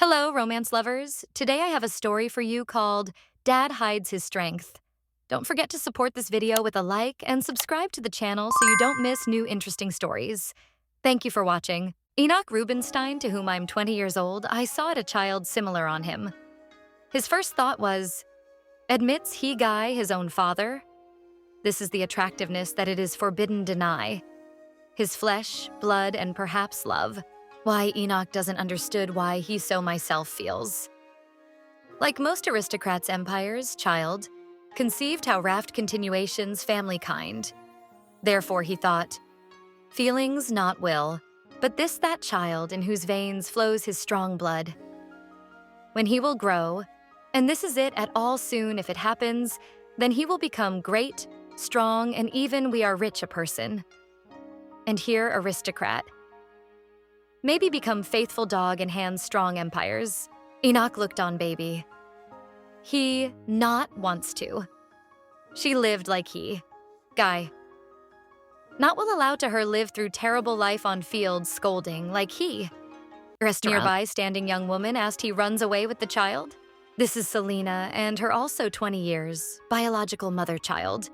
Hello, romance lovers. Today I have a story for you called Dad Hides His Strength. Don't forget to support this video with a like and subscribe to the channel so you don't miss new interesting stories. Thank you for watching. Enoch Rubinstein, to whom I'm 20 years old, I saw a child similar on him. His first thought was, admits he guy his own father? This is the attractiveness that it is forbidden deny. His flesh, blood, and perhaps love. Why Enoch doesn't understood why he so myself feels. Like most aristocrats' empires, child, conceived how raft continuations family kind. Therefore he thought, feelings not will, but this that child in whose veins flows his strong blood. When he will grow, and this is it at all soon if it happens, then he will become great, strong, and even we are rich a person. And here aristocrat. Maybe become faithful dog and hand strong empires. Enoch looked on baby. He not wants to. She lived like he. Guy. Not will allow to her live through terrible life on fields scolding like he. Restaurant. Nearby standing young woman asked he runs away with the child. This is Selena and her also 20 years, biological mother child.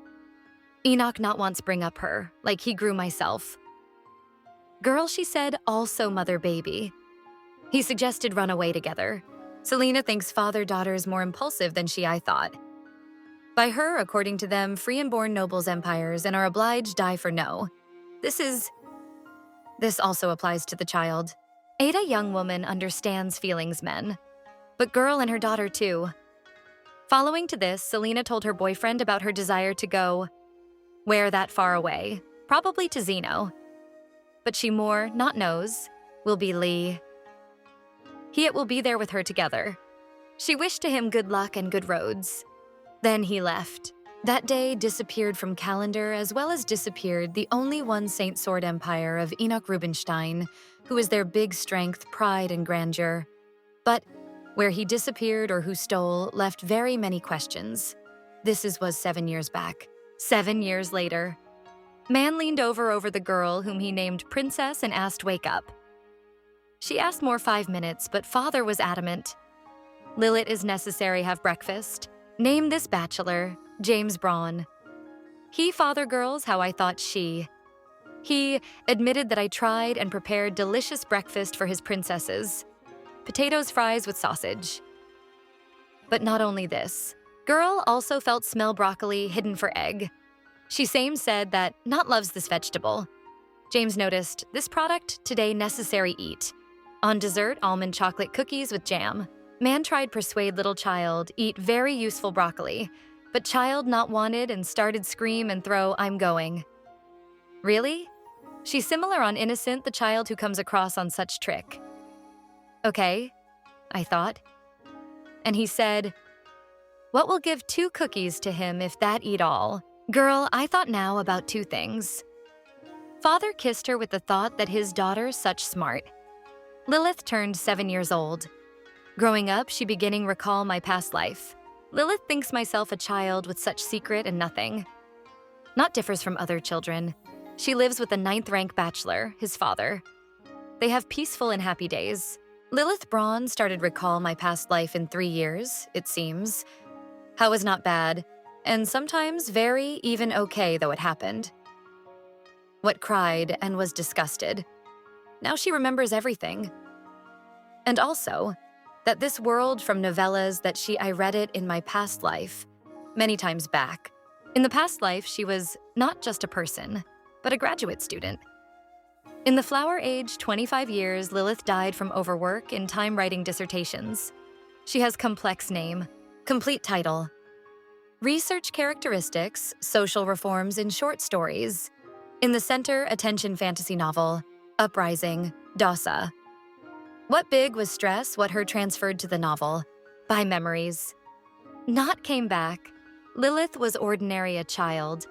Enoch not once bring up her, like he grew myself. Girl, she said, also mother baby. He suggested run away together. Selena thinks father-daughter is more impulsive than I thought. By her, according to them, free and born nobles empires and are obliged die for no. This also applies to the child. Ada young woman understands feelings men. But girl and her daughter too. Following to this, Selena told her boyfriend about her desire to go where that far away, probably to Zeno. But she more, not knows, will be Lee. He it will be there with her together. She wished to him good luck and good roads. Then he left. That day disappeared from calendar as well as disappeared the only one Saint Sword Empire of Enoch Rubinstein, who is their big strength, pride, and grandeur. But where he disappeared or who stole left very many questions. Was 7 years back. 7 years later. Man leaned over the girl whom he named Princess and asked wake up. She asked more 5 minutes, but father was adamant. Lilith is necessary have breakfast. Name this bachelor, James Braun. He father girls how I thought she. He admitted that I tried and prepared delicious breakfast for his princesses. Potatoes fries with sausage. But not only this. Girl also felt smell broccoli hidden for egg. She same said that not loves this vegetable. James noticed this product today necessary eat. On dessert, almond chocolate cookies with jam. Man tried persuade little child eat very useful broccoli, but child not wanted and started scream and throw I'm going. Really? She's similar on innocent the child who comes across on such trick. Okay, I thought. And he said, what will give 2 cookies to him if that eat all? Girl, I thought now about 2 things. Father kissed her with the thought that his daughter such smart. Lilith turned 7 years old. Growing up, she beginning recall my past life. Lilith thinks myself a child with such secret and nothing. Not differs from other children. She lives with a 9th rank bachelor, his father. They have peaceful and happy days. Lilith Braun started recall my past life in 3 years, it seems. How was not bad. And sometimes very, even okay, though it happened. What cried and was disgusted. Now she remembers everything. And also, that this world from novellas that I read it in my past life, many times back. In the past life, she was not just a person, but a graduate student. In the flower age, 25 years, Lilith died from overwork in time writing dissertations. She has complex name, complete title, research characteristics, social reforms in short stories. In the center, attention fantasy novel, Uprising, Dasa. What big was stress, what her transferred to the novel. By memories. Not came back. Lilith was ordinary a child.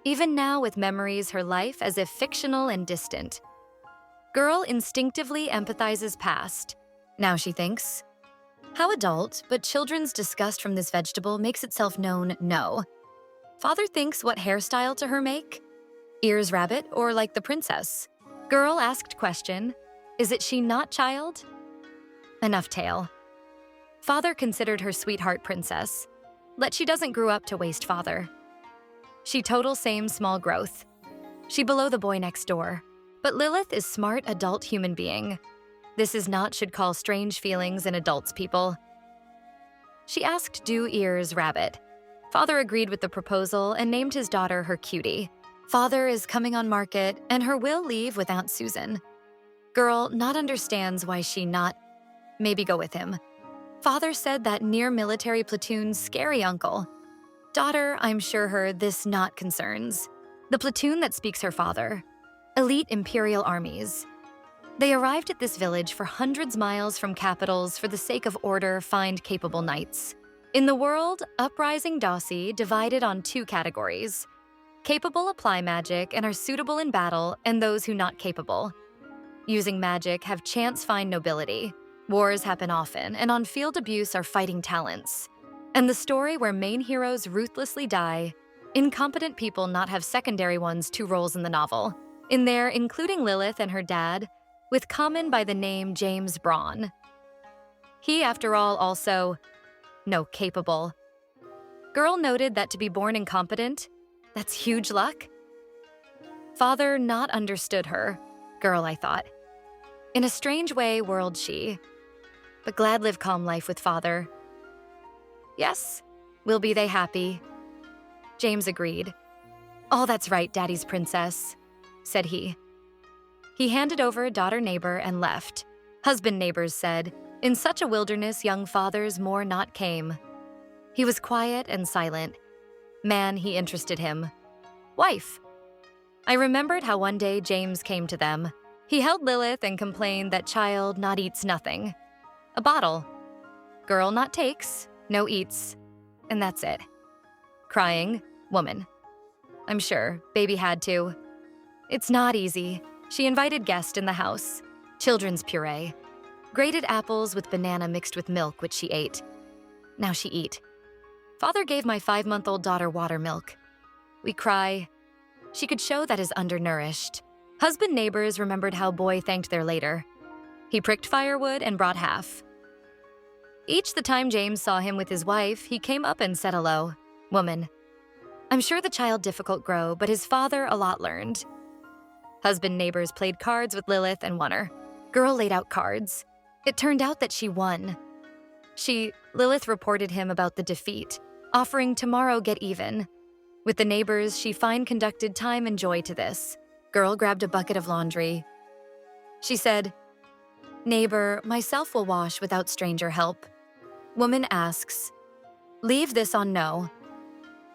Even now with memories her life as if fictional and distant. Girl instinctively empathizes past. Now she thinks. How adult, but children's disgust from this vegetable makes itself known no. Father thinks what hairstyle to her make? Ears rabbit or like the princess? Girl asked question, is it she not child? Enough tale. Father considered her sweetheart princess, but she doesn't grow up to waste father. She total same small growth. She below the boy next door. But Lilith is smart adult human being. This is not should call strange feelings in adults people. She asked Do Ears Rabbit. Father agreed with the proposal and named his daughter her cutie. Father is coming on market and her will leave with Aunt Susan. Girl not understands why she not maybe go with him. Father said that near military platoon's scary uncle. Daughter, I'm sure her this not concerns. The platoon that speaks her father. Elite Imperial armies. They arrived at this village for hundreds miles from capitals for the sake of order find capable knights. In the world, uprising Dossi divided on two categories. Capable apply magic and are suitable in battle, and those who not capable. Using magic have chance find nobility. Wars happen often, and on field abuse are fighting talents. And the story where main heroes ruthlessly die, incompetent people not have secondary ones two roles in the novel. In there, including Lilith and her dad, with common by the name James Braun. He, after all, also, no, capable. Girl noted that to be born incompetent, that's huge luck. Father not understood her. Girl, I thought. In a strange way, world she. But glad live calm life with father. Yes, will be they happy. James agreed. Oh, that's right, daddy's princess, said he. He handed over daughter neighbor and left. Husband neighbors said, in such a wilderness young fathers more not came. He was quiet and silent. Man, he interested him. Wife. I remembered how one day James came to them. He held Lilith and complained that child not eats nothing. A bottle. Girl not takes, no eats. And that's it. Crying, woman. I'm sure, baby had to. It's not easy. She invited guests in the house. Children's puree. Grated apples with banana mixed with milk, which she ate. Now she eat. Father gave my 5-month-old daughter water milk. We cry. She could show that is undernourished. Husband neighbors remembered how boy thanked their later. He pricked firewood and brought half. Each the time James saw him with his wife, he came up and said hello. Woman. I'm sure the child difficult grow, but his father a lot learned. Husband neighbors played cards with Lilith and won her. Girl laid out cards. It turned out that she won. Lilith reported him about the defeat, offering tomorrow get even. With the neighbors, she fine conducted time and joy to this. Girl grabbed a bucket of laundry. She said, neighbor, myself will wash without stranger help. Woman asks, leave this on no.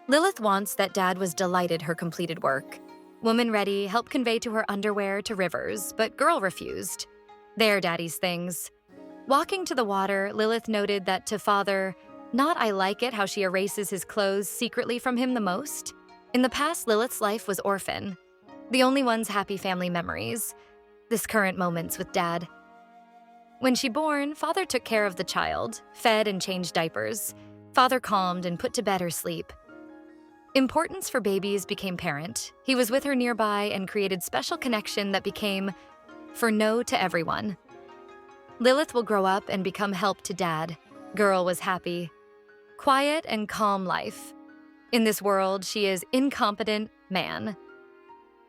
Lilith wants that dad was delighted her completed work. Woman ready, help convey to her underwear to Rivers, but girl refused. They're daddy's things. Walking to the water, Lilith noted that to father, not I like it how she erases his clothes secretly from him the most. In the past, Lilith's life was orphan. The only one's happy family memories. This current moments with dad. When she born, father took care of the child, fed and changed diapers. Father calmed and put to bed or sleep. Importance for babies became parent. He was with her nearby and created special connection that became for no to everyone. Lilith will grow up and become help to dad. Girl was happy. Quiet and calm life. In this world, she is incompetent man.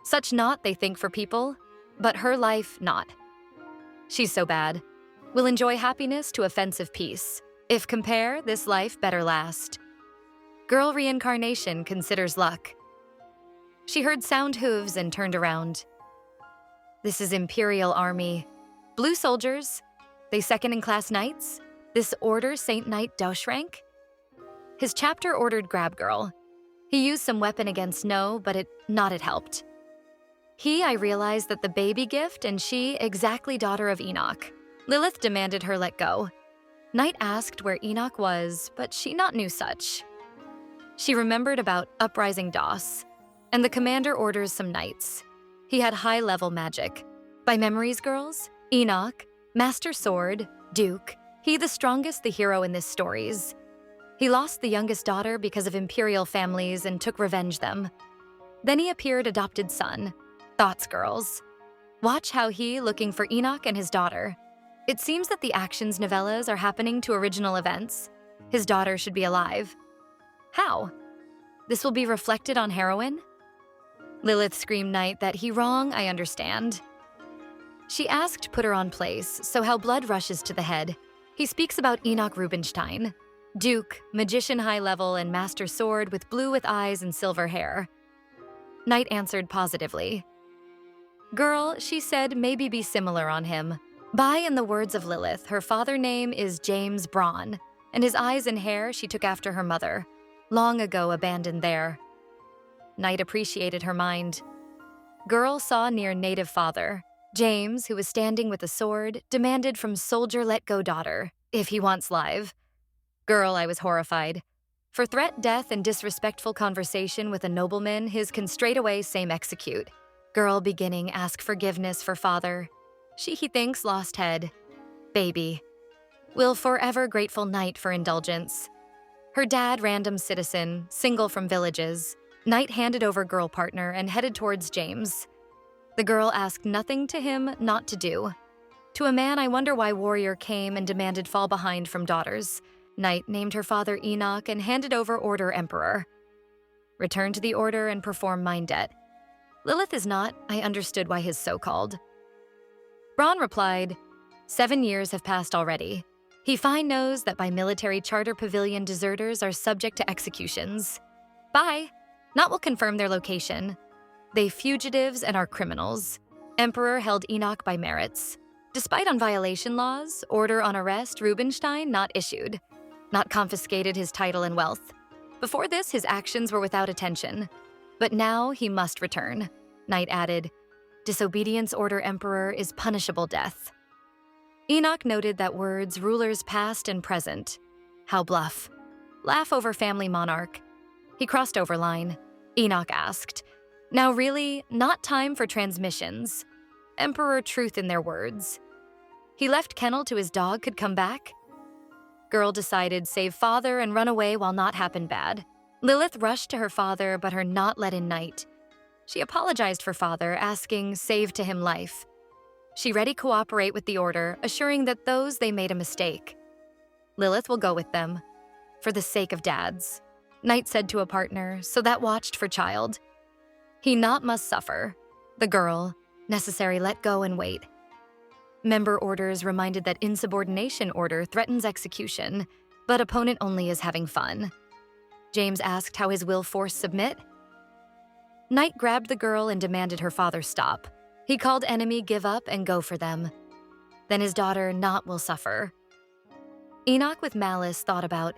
Such not they think for people, but her life not. She's so bad. Will enjoy happiness to offensive peace. If compare, this life better last. Girl reincarnation considers luck. She heard sound hooves and turned around. This is Imperial army. Blue soldiers. They second-in-class knights. This order Saint Knight Dausch rank. His chapter ordered grab girl. He used some weapon against no, but it helped. I realized that the baby gift and she exactly daughter of Enoch. Lilith demanded her let go. Knight asked where Enoch was, but she not knew such. She remembered about uprising Doss, and the commander orders some knights. He had high-level magic. By memories, girls, Enoch, Master Sword, Duke, he the strongest the hero in this stories. He lost the youngest daughter because of Imperial families and took revenge them. Then he appeared adopted son. Thoughts, girls. Watch how he looking for Enoch and his daughter. It seems that the actions novellas are happening to original events. His daughter should be alive. How? This will be reflected on heroine? Lilith screamed Knight that he wrong, I understand. She asked put her on place, so how blood rushes to the head. He speaks about Enoch Rubinstein, Duke, magician high level and master sword with eyes and silver hair. Knight answered positively. Girl, she said, maybe be similar on him. By in the words of Lilith, her father name is James Braun, and his eyes and hair she took after her mother, long ago abandoned there. Knight appreciated her mind. Girl saw near native father. James, who was standing with a sword, demanded from soldier let go daughter, if he wants live. Girl, I was horrified. For threat, death, and disrespectful conversation with a nobleman, his can straightaway same execute. Girl beginning ask forgiveness for father. She he thinks lost head. Baby. Will forever grateful Knight for indulgence. Her dad random citizen, single from villages. Knight handed over girl partner and headed towards James. The girl asked nothing to him not to do. To a man, I wonder why warrior came and demanded fall behind from daughters. Knight named her father Enoch and handed over order emperor. Return to the order and perform mind debt. Lilith is not, I understood why his so-called. Braun replied, 7 years have passed already. He fine knows that by military charter pavilion deserters are subject to executions. Bye. Not will confirm their location. They fugitives and are criminals. Emperor held Enoch by merits. Despite on violation laws, order on arrest Rubinstein not issued. Not confiscated his title and wealth. Before this, his actions were without attention. But now he must return. Knight added, disobedience order emperor is punishable death. Enoch noted that words rulers past and present. How bluff. Laugh over family monarch. He crossed over line. Enoch asked, now really, not time for transmissions. Emperor truth in their words. He left kennel to his dog could come back? Girl decided save father and run away while not happen bad. Lilith rushed to her father, but her not let in Knight. She apologized for father, asking save to him life. She ready cooperate with the order, assuring that those they made a mistake. Lilith will go with them, for the sake of dads. Knight said to a partner, so that watched for child. He not must suffer. The girl, necessary let go and wait. Member orders reminded that insubordination order threatens execution, but opponent only is having fun. James asked how his will force submit. Knight grabbed the girl and demanded her father stop. He called enemy give up and go for them. Then his daughter not will suffer. Enoch with malice thought about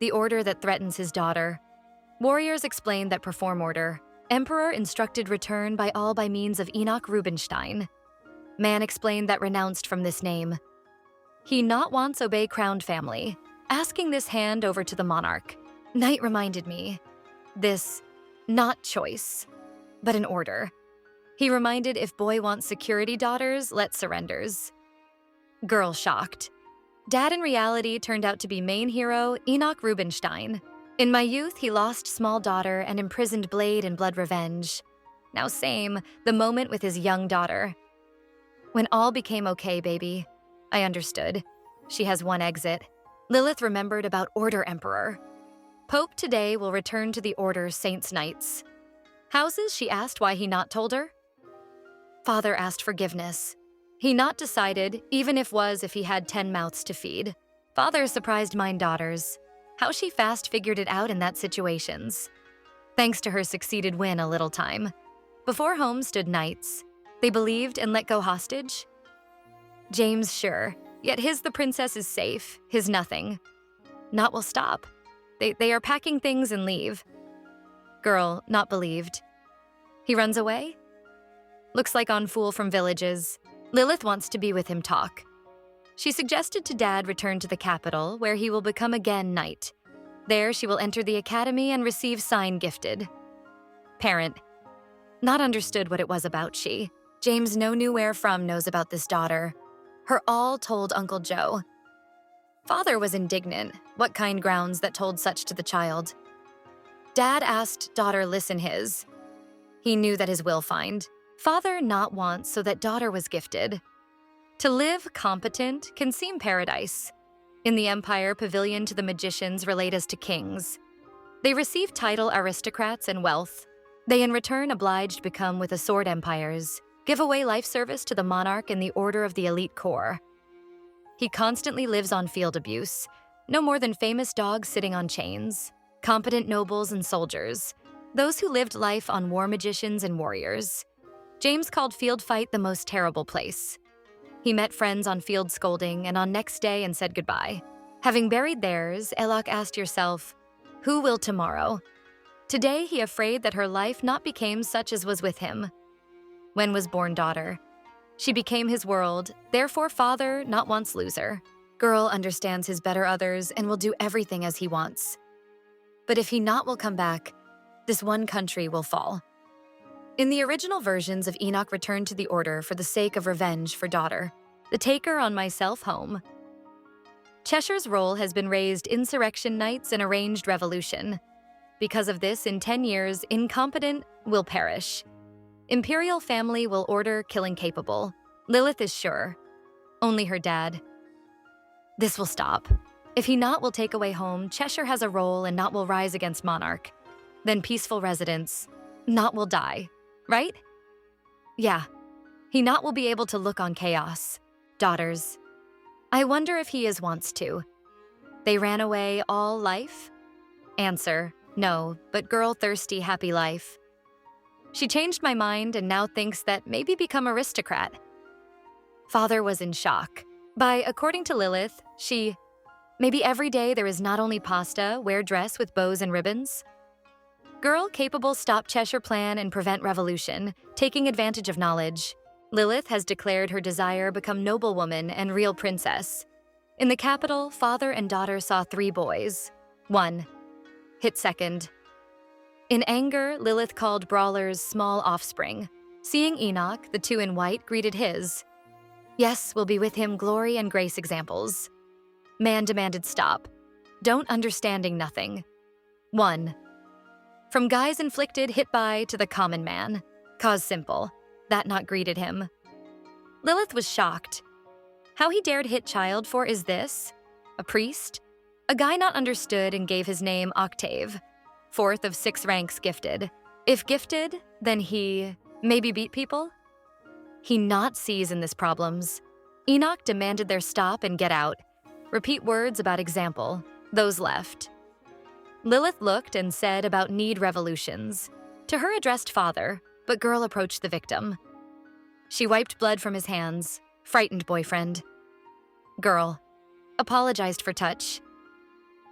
the order that threatens his daughter. Warriors explained that perform order. Emperor instructed return by means of Enoch Rubinstein. Man explained that renounced from this name. He not wants obey crowned family, asking this hand over to the monarch. Knight reminded me, this not choice, but an order. He reminded if boy wants security daughters, let surrenders. Girl shocked. Dad in reality turned out to be main hero Enoch Rubinstein. In my youth, he lost small daughter and imprisoned blade and blood revenge. Now same, the moment with his young daughter. When all became okay, baby, I understood. She has one exit. Lilith remembered about Order Emperor. Pope today will return to the Order Saints Knights. Houses, she asked why he not told her. Father asked forgiveness. He not decided, even if he had 10 mouths to feed. Father surprised mine daughters. How she fast figured it out in that situations. Thanks to her succeeded win a little time. Before home stood knights. They believed and let go hostage. James sure, yet the princess is safe, his nothing. Not will stop. They are packing things and leave. Girl, not believed. He runs away? Looks like on fool from villages. Lilith wants to be with him talk. She suggested to Dad return to the capital, where he will become again knight. There she will enter the academy and receive sign gifted. Parent. Not understood what it was about she. James no knew where from knows about this daughter. Her all told Uncle Joe. Father was indignant. What kind grounds that told such to the child? Dad asked daughter listen his. He knew that his will find. Father not wants so that daughter was gifted. To live competent can seem paradise. In the Empire, pavilion to the magicians relate as to kings. They receive title aristocrats and wealth. They in return obliged become with the sword empires, give away life service to the monarch in the order of the elite corps. He constantly lives on field abuse, no more than famous dogs sitting on chains, competent nobles and soldiers, those who lived life on war magicians and warriors. James called field fight the most terrible place. He met friends on field scolding and on next day and said goodbye. Having buried theirs, Enoch asked yourself, who will tomorrow? Today he afraid that her life not became such as was with him. When was born daughter? She became his world, therefore father not once loser. Girl understands his better others and will do everything as he wants. But if he not will come back, this one country will fall. In the original versions of Enoch returned to the order for the sake of revenge for daughter, the taker on myself home. Cheshire's role has been raised insurrection nights and arranged revolution. Because of this, in 10 years, incompetent will perish. Imperial family will order killing capable. Lilith is sure. Only her dad. This will stop. If he not will take away home, Cheshire has a role and not will rise against monarch. Then peaceful residents, not will die, right? Yeah, he not will be able to look on chaos. Daughters. I wonder if he is wants to. They ran away all life? Answer, no, but girl thirsty happy life. She changed my mind and now thinks that maybe become aristocrat. Father was in shock. According to Lilith, maybe every day there is not only pasta, wear dress with bows and ribbons. Girl capable stop Cheshire plan and prevent revolution, taking advantage of knowledge. Lilith has declared her desire become noblewoman and real princess. In the capital, father and daughter saw 3 boys. 1. Hit second. In anger, Lilith called brawlers small offspring. Seeing Enoch, the 2 in white greeted his. Yes, will be with him glory and grace examples. Man demanded stop. Don't understanding nothing. 1. From guys inflicted hit by to the common man. Cause simple. That not greeted him. Lilith was shocked. How he dared hit child for is this? A priest? A guy not understood and gave his name Octave. 4th of 6 ranks gifted. If gifted, then he maybe beat people? He not sees in this problems. Enoch demanded their stop and get out. Repeat words about example. Those left. Lilith looked and said about need revolutions. To her addressed father, but girl approached the victim. She wiped blood from his hands. Frightened boyfriend. Girl. Apologized for touch.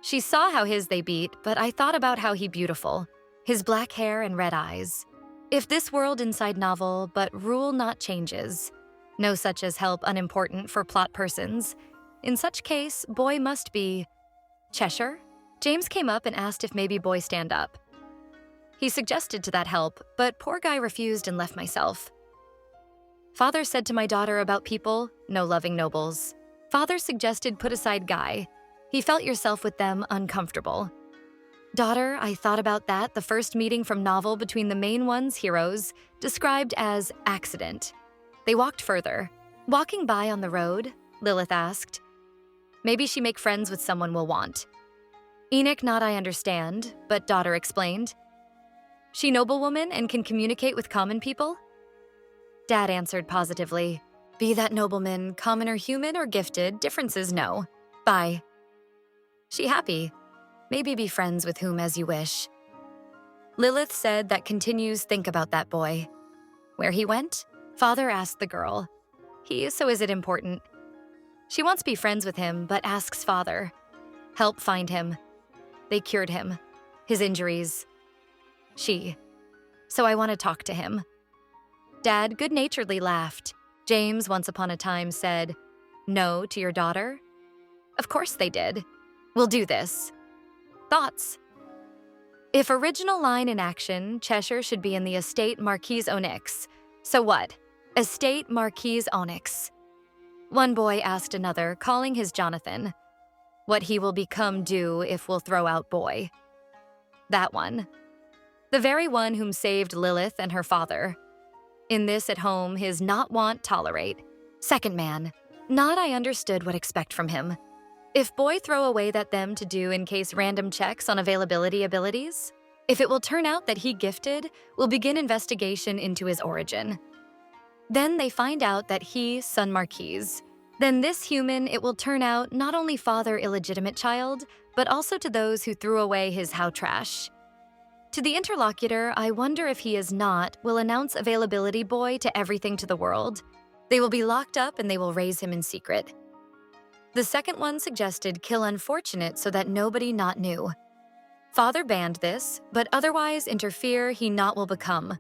She saw how his they beat, but I thought about how he beautiful. His black hair and red eyes. If this world inside novel, but rule not changes. No such as help unimportant for plot persons. In such case, boy must be Cheshire? James came up and asked if maybe boy stand up. He suggested to that help, but poor guy refused and left myself. Father said to my daughter about people, no loving nobles. Father suggested put aside guy. He felt yourself with them uncomfortable. Daughter, I thought about that the first meeting from novel between the main ones heroes, described as accident. They walked further. Walking by on the road, Lilith asked. Maybe she make friends with someone we'll want. Enoch not I understand, but daughter explained. She noblewoman and can communicate with common people? Dad answered positively. Be that nobleman, common or human or gifted, differences no. Bye. She happy. Maybe be friends with whom as you wish. Lilith said that continues think about that boy. Where he went? Father asked the girl. So is it important? She wants to be friends with him, but asks father. Help find him. They cured him. His injuries. So I want to talk to him. Dad good-naturedly laughed. James once upon a time said, no to your daughter? Of course they did. We'll do this. Thoughts? If original line in action, Cheshire should be in the estate Marquise Onyx. So what? Estate Marquise Onyx. One boy asked another, calling his Jonathan. What he will become do if we'll throw out boy. That one. The very one whom saved Lilith and her father. In this at home his not want tolerate. Second man, not I understood what expect from him. If boy throw away that them to do in case random checks on availability abilities, if it will turn out that he gifted, we'll begin investigation into his origin. Then they find out that he, son Marquise. Then this human, it will turn out, not only father illegitimate child, but also to those who threw away his how trash. To the interlocutor, I wonder if he is not, will announce availability boy to everything to the world. They will be locked up and they will raise him in secret. The second one suggested kill unfortunate so that nobody not knew. Father banned this, but otherwise interfere he not will become.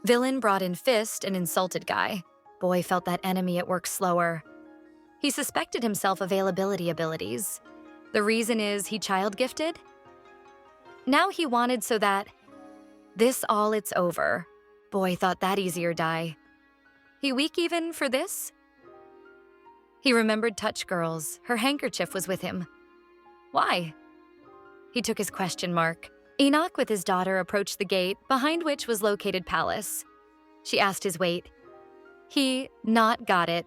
Villain brought in fist and insulted guy. Boy felt that enemy at work slower. He suspected himself availability abilities. The reason is he child gifted? Now he wanted so that this all it's over. Boy thought that easier die. He weak even for this? He remembered touch girls. Her handkerchief was with him. Why? He took his question mark. Enoch with his daughter approached the gate, behind which was located palace. She asked his weight. He not got it.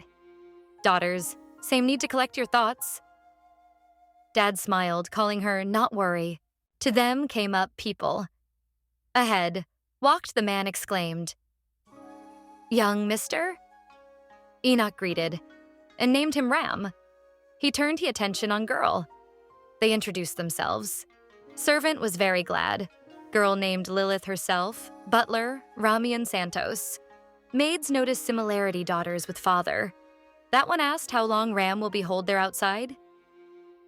Daughters, same need to collect your thoughts. Dad smiled, calling her not worry. To them came up people. Ahead, walked the man exclaimed. Young mister? Enoch greeted, and named him Ram. He turned his attention on girl. They introduced themselves. Servant was very glad. Girl named Lilith herself, butler, Ramian Santos. Maids noticed similarity daughters with father. That one asked how long Ram will be hold there outside.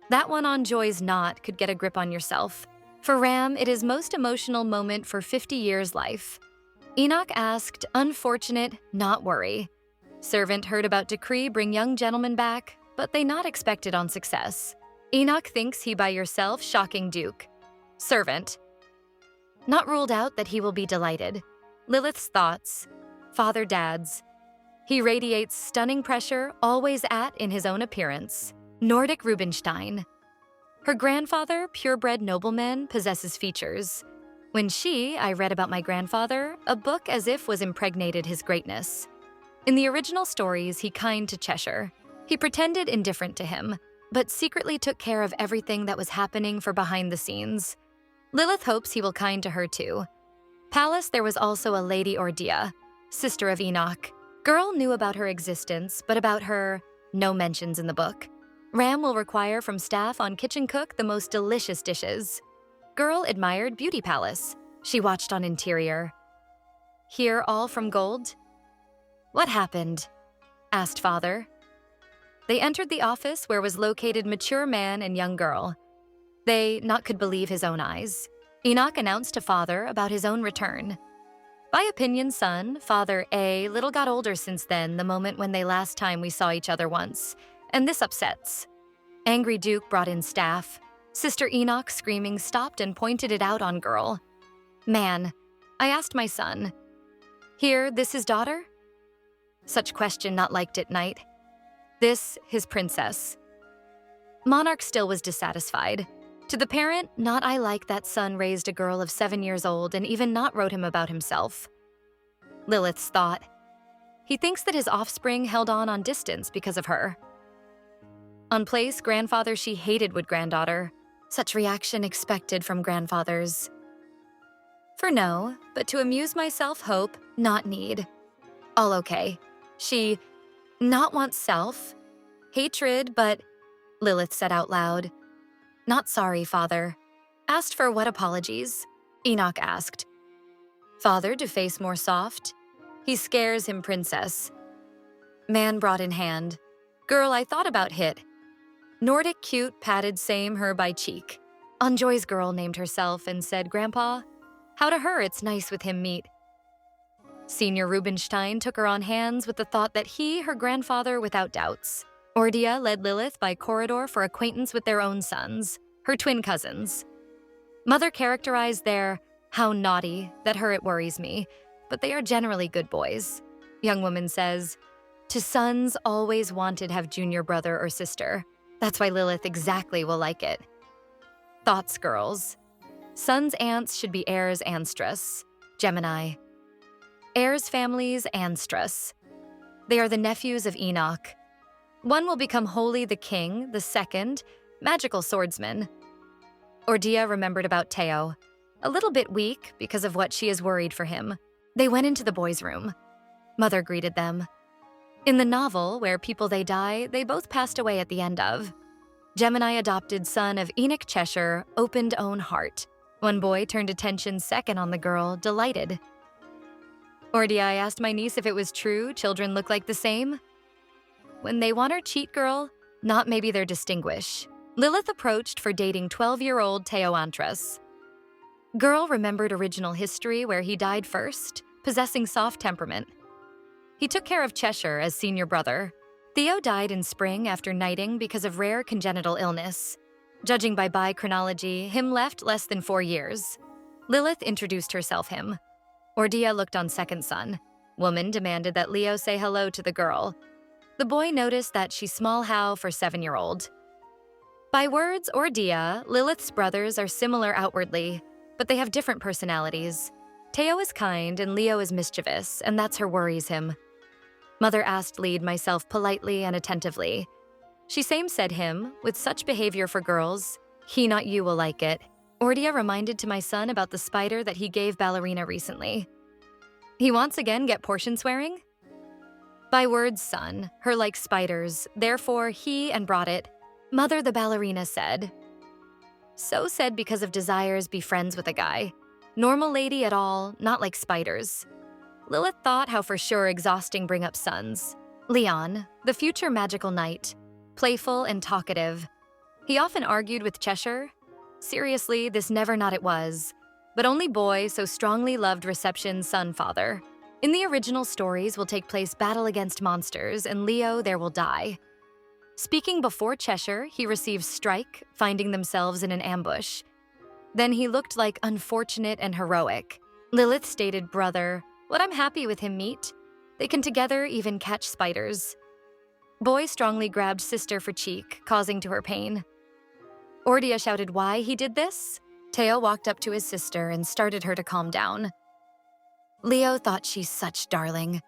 That one on Joy's knot could get a grip on yourself. For Ram, it is most emotional moment for 50 years life. Enoch asked, unfortunate, not worry. Servant heard about decree bring young gentlemen back, but they not expected on success. Enoch thinks he by yourself shocking Duke. Servant. Not ruled out that he will be delighted. Lilith's thoughts. Father Dad's. He radiates stunning pressure, always at in his own appearance. Nordic Rubinstein. Her grandfather, purebred nobleman, possesses features. When she, I read about my grandfather, a book as if was impregnated his greatness. In the original stories, he kind to Cheshire. He pretended indifferent to him, but secretly took care of everything that was happening for behind the scenes. Lilith hopes he will kind to her too. Palace, there was also a Lady Ordia, sister of Enoch. Girl knew about her existence, but about her, no mentions in the book. Ram will require from staff on kitchen cook the most delicious dishes. Girl admired beauty palace. She watched on interior. Here all from gold? What happened? Asked father. They entered the office where was located mature man and young girl. They not could believe his own eyes. Enoch announced to father about his own return. By opinion, son, father A, little got older since then, the moment when they last time we saw each other once, and this upsets. Angry Duke brought in staff. Sister Enoch, screaming, stopped and pointed it out on girl. Man, I asked my son, here, this his daughter? Such question not liked at night. This, his princess. Monarch still was dissatisfied. To the parent, not I like that son raised a girl of 7 years old and even not wrote him about himself. Lilith's thought. He thinks that his offspring held on distance because of her. On place, grandfather she hated would granddaughter. Such reaction expected from grandfathers. For no, but to amuse myself hope, not need. All okay. She not want self. Hatred, but Lilith said out loud. Not sorry, father. Asked for what apologies? Enoch asked. Father to face more soft. He scares him princess. Man brought in hand. Girl I thought about hit. Nordic cute patted same her by cheek. On Joy's girl named herself and said, Grandpa, how to her it's nice with him meet. Senior Rubinstein took her on hands with the thought that he, her grandfather, without doubts. Ordia led Lilith by corridor for acquaintance with their own sons, her twin cousins. Mother characterized their, how naughty, that her it worries me, but they are generally good boys. Young woman says, to sons always wanted have junior brother or sister. That's why Lilith exactly will like it. Thoughts, girls. Sons' aunts should be heirs anstress. Gemini. Heirs families anstress. They are the nephews of Enoch. One will become Holy the King, the second, magical swordsman. Ordia remembered about Teo, a little bit weak because of what she is worried for him. They went into the boys' room. Mother greeted them. In the novel, where people they die, they both passed away at the end of. Gemini adopted son of Enoch Cheshire opened own heart. One boy turned attention second on the girl, delighted. Ordia, I asked my niece if it was true children look like the same. When they want her cheat girl, not maybe they're distinguish. Lilith approached for dating 12-year-old Teo Antras. Girl remembered original history where he died first, possessing soft temperament. He took care of Cheshire as senior brother. Theo died in spring after knighting because of rare congenital illness. Judging by chronology, him left less than 4 years. Lilith introduced herself him. Ordia looked on second son. Woman demanded that Leo say hello to the girl. The boy noticed that she's small how for 7-year-old. By words, Ordia, Lilith's brothers are similar outwardly, but they have different personalities. Teo is kind and Leo is mischievous, and that's her worries him. Mother asked lead myself politely and attentively. She same said him, with such behavior for girls, he not you will like it. Ordia reminded to my son about the spider that he gave ballerina recently. He once again get portion swearing? By words, son, her like spiders, therefore he and brought it. Mother the ballerina said. So said because of desires be friends with a guy. Normal lady at all, not like spiders. Lilith thought how for sure exhausting bring up sons. Leon, the future magical knight, playful and talkative. He often argued with Cheshire. Seriously, this never not it was. But only boy so strongly loved reception's son-father. In the original stories will take place battle against monsters and Leo there will die. Speaking before Cheshire, he receives strike, finding themselves in an ambush. Then he looked like unfortunate and heroic. Lilith stated brother, what I'm happy with him meet. They can together even catch spiders. Boy strongly grabbed sister for cheek, causing to her pain. Ordia shouted why he did this. Teo walked up to his sister and started her to calm down. Leo thought she's such darling.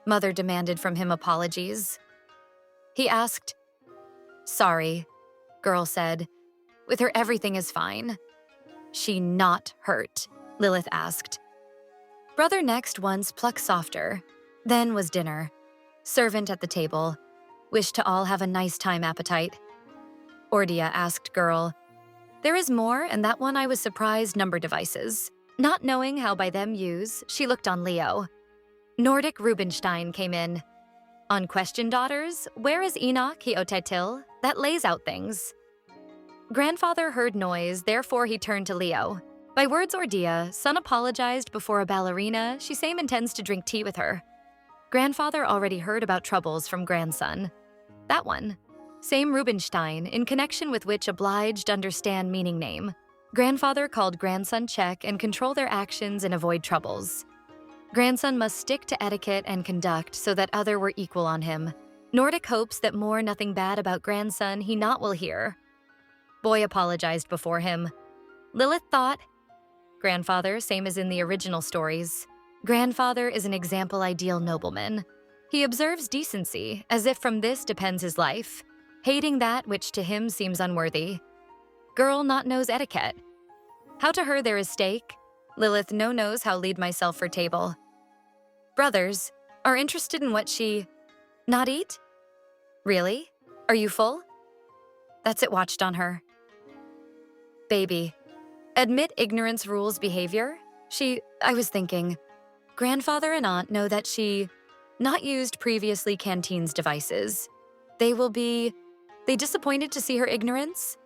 Mother demanded from him apologies. He asked, sorry, girl said. With her everything is fine. She not hurt, Lilith asked. Brother next once plucked softer. Then was dinner. Servant at the table. Wished to all have a nice time appetite. Ordia asked girl. There is more, and that one I was surprised number devices. Not knowing how by them use, she looked on Leo. Nordic Rubinstein came in. On question daughters, where is Enoch he otetil? That lays out things. Grandfather heard noise, therefore he turned to Leo. By words Ordia, son apologized before a ballerina, she same intends to drink tea with her. Grandfather already heard about troubles from grandson. That one. Same Rubinstein, in connection with which obliged understand meaning name. Grandfather called grandson check and control their actions and avoid troubles. Grandson must stick to etiquette and conduct so that other were equal on him. Nordic hopes that more nothing bad about grandson he not will hear. Boy apologized before him. Lilith thought, grandfather, same as in the original stories. Grandfather is an example ideal nobleman. He observes decency, as if from this depends his life, hating that which to him seems unworthy. Girl not knows etiquette. How to her there is steak. Lilith no knows how lead myself for table. Brothers are interested in what she not eat? Really? Are you full? That's it watched on her. Baby. Admit ignorance rules behavior? I was thinking. Grandfather and aunt know that she not used previously canteen's devices. They disappointed to see her ignorance?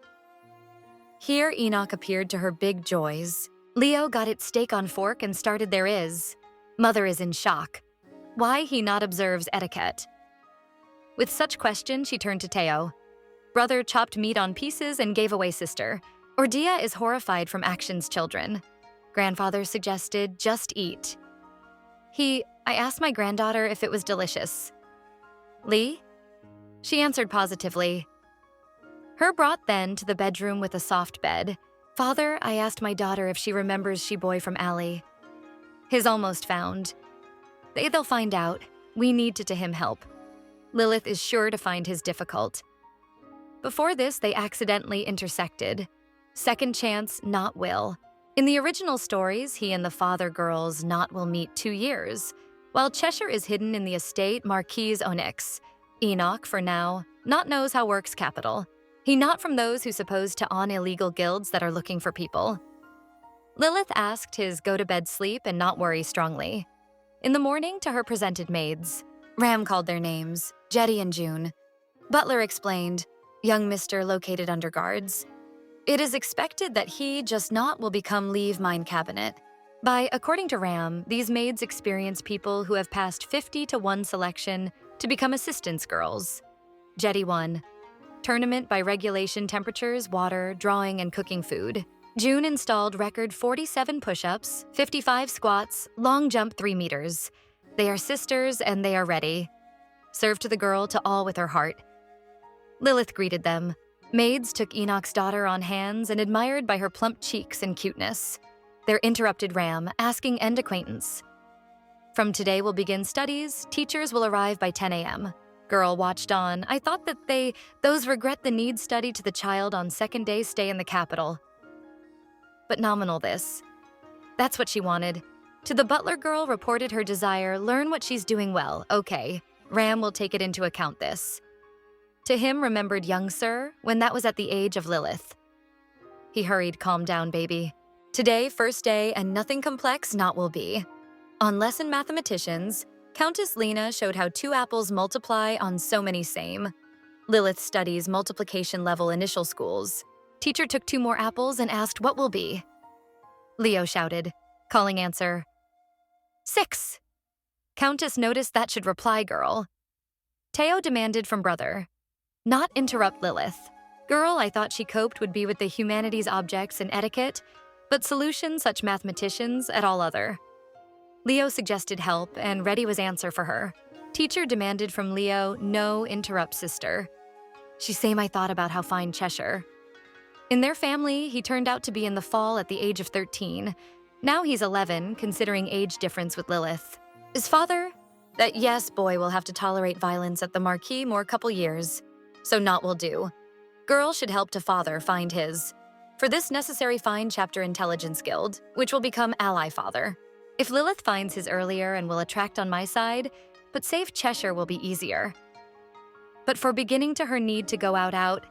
Here Enoch appeared to her big joys. Leo got its steak on fork and started there is. Mother is in shock. Why he not observes etiquette? With such question, she turned to Teo. Brother chopped meat on pieces and gave away sister. Ordia is horrified from actions children. Grandfather suggested just eat. I asked my granddaughter if it was delicious. Lee? She answered positively. Her brought then to the bedroom with a soft bed. Father, I asked my daughter if she remembers she boy from alley. His almost found. They'll find out. We need to him help. Lilith is sure to find his difficult. Before this, they accidentally intersected. Second chance, not will. In the original stories, he and the father girls not will meet 2 years, while Cheshire is hidden in the estate Marquise Onyx. Enoch, for now, not knows how works capital. He not from those who supposed to on illegal guilds that are looking for people. Lilith asked his go-to-bed sleep and not worry strongly. In the morning, to her presented maids. Ram called their names, Jetty and June. Butler explained, young Mr. located under guards. It is expected that he just not will become leave mine cabinet. According to Ram, these maids experience people who have passed 50 to 1 selection to become assistance girls. Jetty 1. Tournament by regulation temperatures, water, drawing, and cooking food. June installed record 47 push-ups, 55 squats, long jump 3 meters. They are sisters and they are ready. Served to the girl to all with her heart. Lilith greeted them. Maids took Enoch's daughter on hands and admired by her plump cheeks and cuteness. There interrupted Ram, asking end acquaintance. From today will begin studies. Teachers will arrive by 10 a.m. Girl watched on. I thought that those regret the need study to the child on second day stay in the capital. But nominal this. That's what she wanted. To the butler girl reported her desire, learn what she's doing well. Okay, Ram will take it into account this. To him remembered young sir, when that was at the age of Lilith. He hurried, calm down, baby. Today, first day, and nothing complex not will be. On lesson mathematicians, Countess Lena showed how 2 apples multiply on so many same. Lilith studies multiplication level initial schools. Teacher took 2 more apples and asked what will be. Leo shouted, calling answer. 6. Countess noticed that should reply girl. Teo demanded from brother. Not interrupt Lilith. Girl, I thought she coped would be with the humanities objects and etiquette, but solutions such mathematicians at all other. Leo suggested help, and ready was answer for her. Teacher demanded from Leo, no interrupt sister. She same I thought about how fine Cheshire. In their family, he turned out to be in the fall at the age of 13. Now he's 11, considering age difference with Lilith. His father? That yes, boy will have to tolerate violence at the Marquis more couple years. So not will do. Girl should help to father find his. For this necessary find chapter Intelligence Guild, which will become ally father. If Lilith finds his earlier and will attract on my side, but save Cheshire will be easier. But for beginning to her need to go out,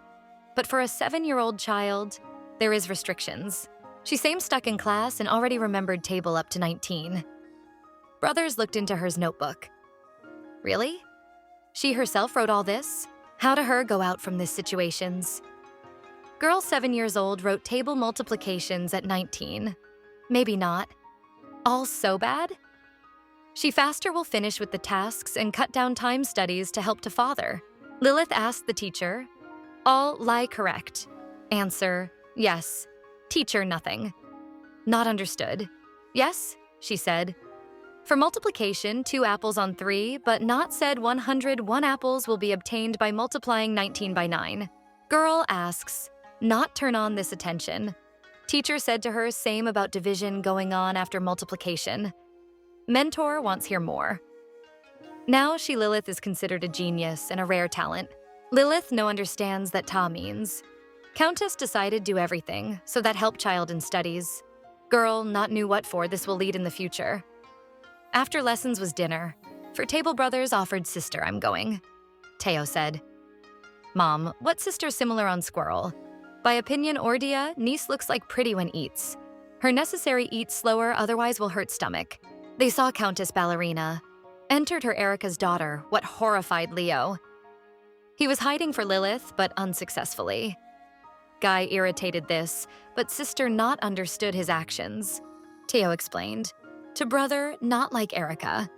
but for a 7-year-old child, there is restrictions. She same stuck in class and already remembered table up to 19. Brothers looked into her notebook. Really? She herself wrote all this? How to her go out from this situations? Girl 7 years old wrote table multiplications at 19. Maybe not. All so bad? She faster will finish with the tasks and cut down time studies to help to father. Lilith asked the teacher. All lie correct. Answer, yes. Teacher, nothing. Not understood. Yes, she said. For multiplication, 2 apples on 3, but not said 101 apples will be obtained by multiplying 19 by 9. Girl asks, not turn on this attention. Teacher said to her same about division going on after multiplication. Mentor wants hear more. Now she Lilith is considered a genius and a rare talent. Lilith no understands that ta means. Countess decided do everything, so that help child in studies. Girl not knew what for this will lead in the future. After lessons was dinner. For table brothers offered sister I'm going. Teo said. Mom, what sister similar on squirrel? By opinion Ordia, niece looks like pretty when eats. Her necessary eat slower otherwise will hurt stomach. They saw Countess Ballerina. Entered her Erica's daughter, what horrified Leo. He was hiding for Lilith, but unsuccessfully. Guy irritated this, but sister not understood his actions. Teo explained. To brother, not like Erica.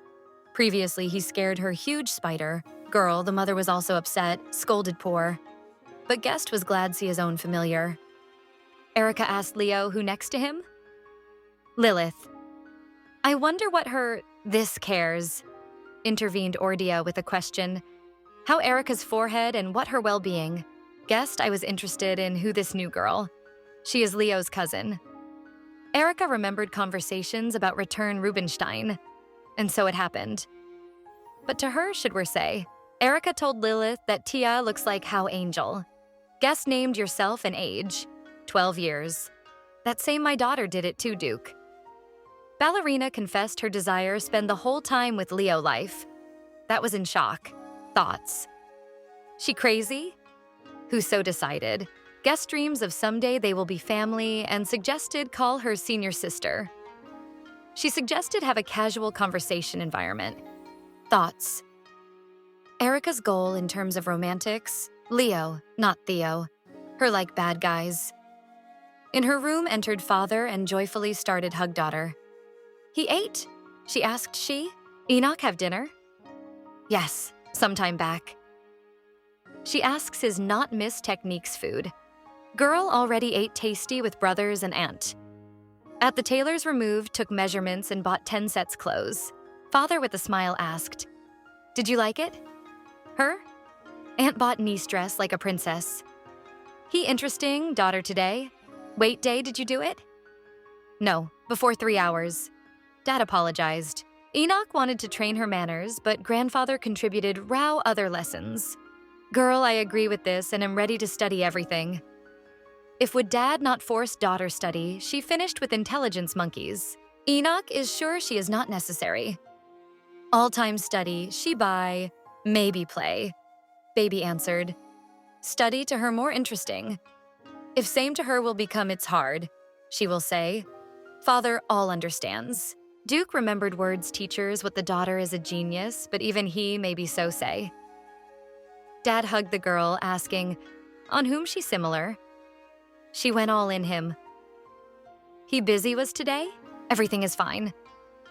Previously, he scared her huge spider. Girl, the mother was also upset, scolded poor. But guest was glad see his own familiar. Erica asked Leo who next to him? Lilith. I wonder what her this cares, intervened Ordia with a question. How Erica's forehead and what her well-being. Guessed I was interested in who this new girl. She is Leo's cousin. Erica remembered conversations about return Rubinstein, and so it happened. But to her, should we say, Erica told Lilith that Tia looks like How Angel. Guess named yourself and age. 12 years. That same my daughter did it too, Duke. Ballerina confessed her desire spend the whole time with Leo life. That was in shock. Thoughts. She crazy? Who so decided. Guess dreams of someday they will be family and suggested call her senior sister. She suggested have a casual conversation environment. Thoughts. Erica's goal in terms of romantics, Leo, not Theo. Her like bad guys. In her room entered father and joyfully started hug daughter. He ate? She asked she. Enoch have dinner? Yes, sometime back. She asks his not miss techniques food. Girl already ate tasty with brothers and aunt. At the tailor's removed, took measurements and bought 10 sets clothes. Father with a smile asked, "Did you like it?" Her? Aunt bought niece dress like a princess. He interesting, daughter today. Wait day, did you do it? No, before 3 hours. Dad apologized. Enoch wanted to train her manners, but grandfather contributed row other lessons. Girl, I agree with this and am ready to study everything. If would dad not force daughter study, she finished with intelligence monkeys. Enoch is sure she is not necessary. All-time study, she buy, maybe play. Baby answered. Study to her more interesting. If same to her will become it's hard, she will say. Father all understands. Duke remembered words teachers what the daughter is a genius, but even he maybe so say. Dad hugged the girl, asking, on whom she similar? She went all in him. He busy was today? Everything is fine.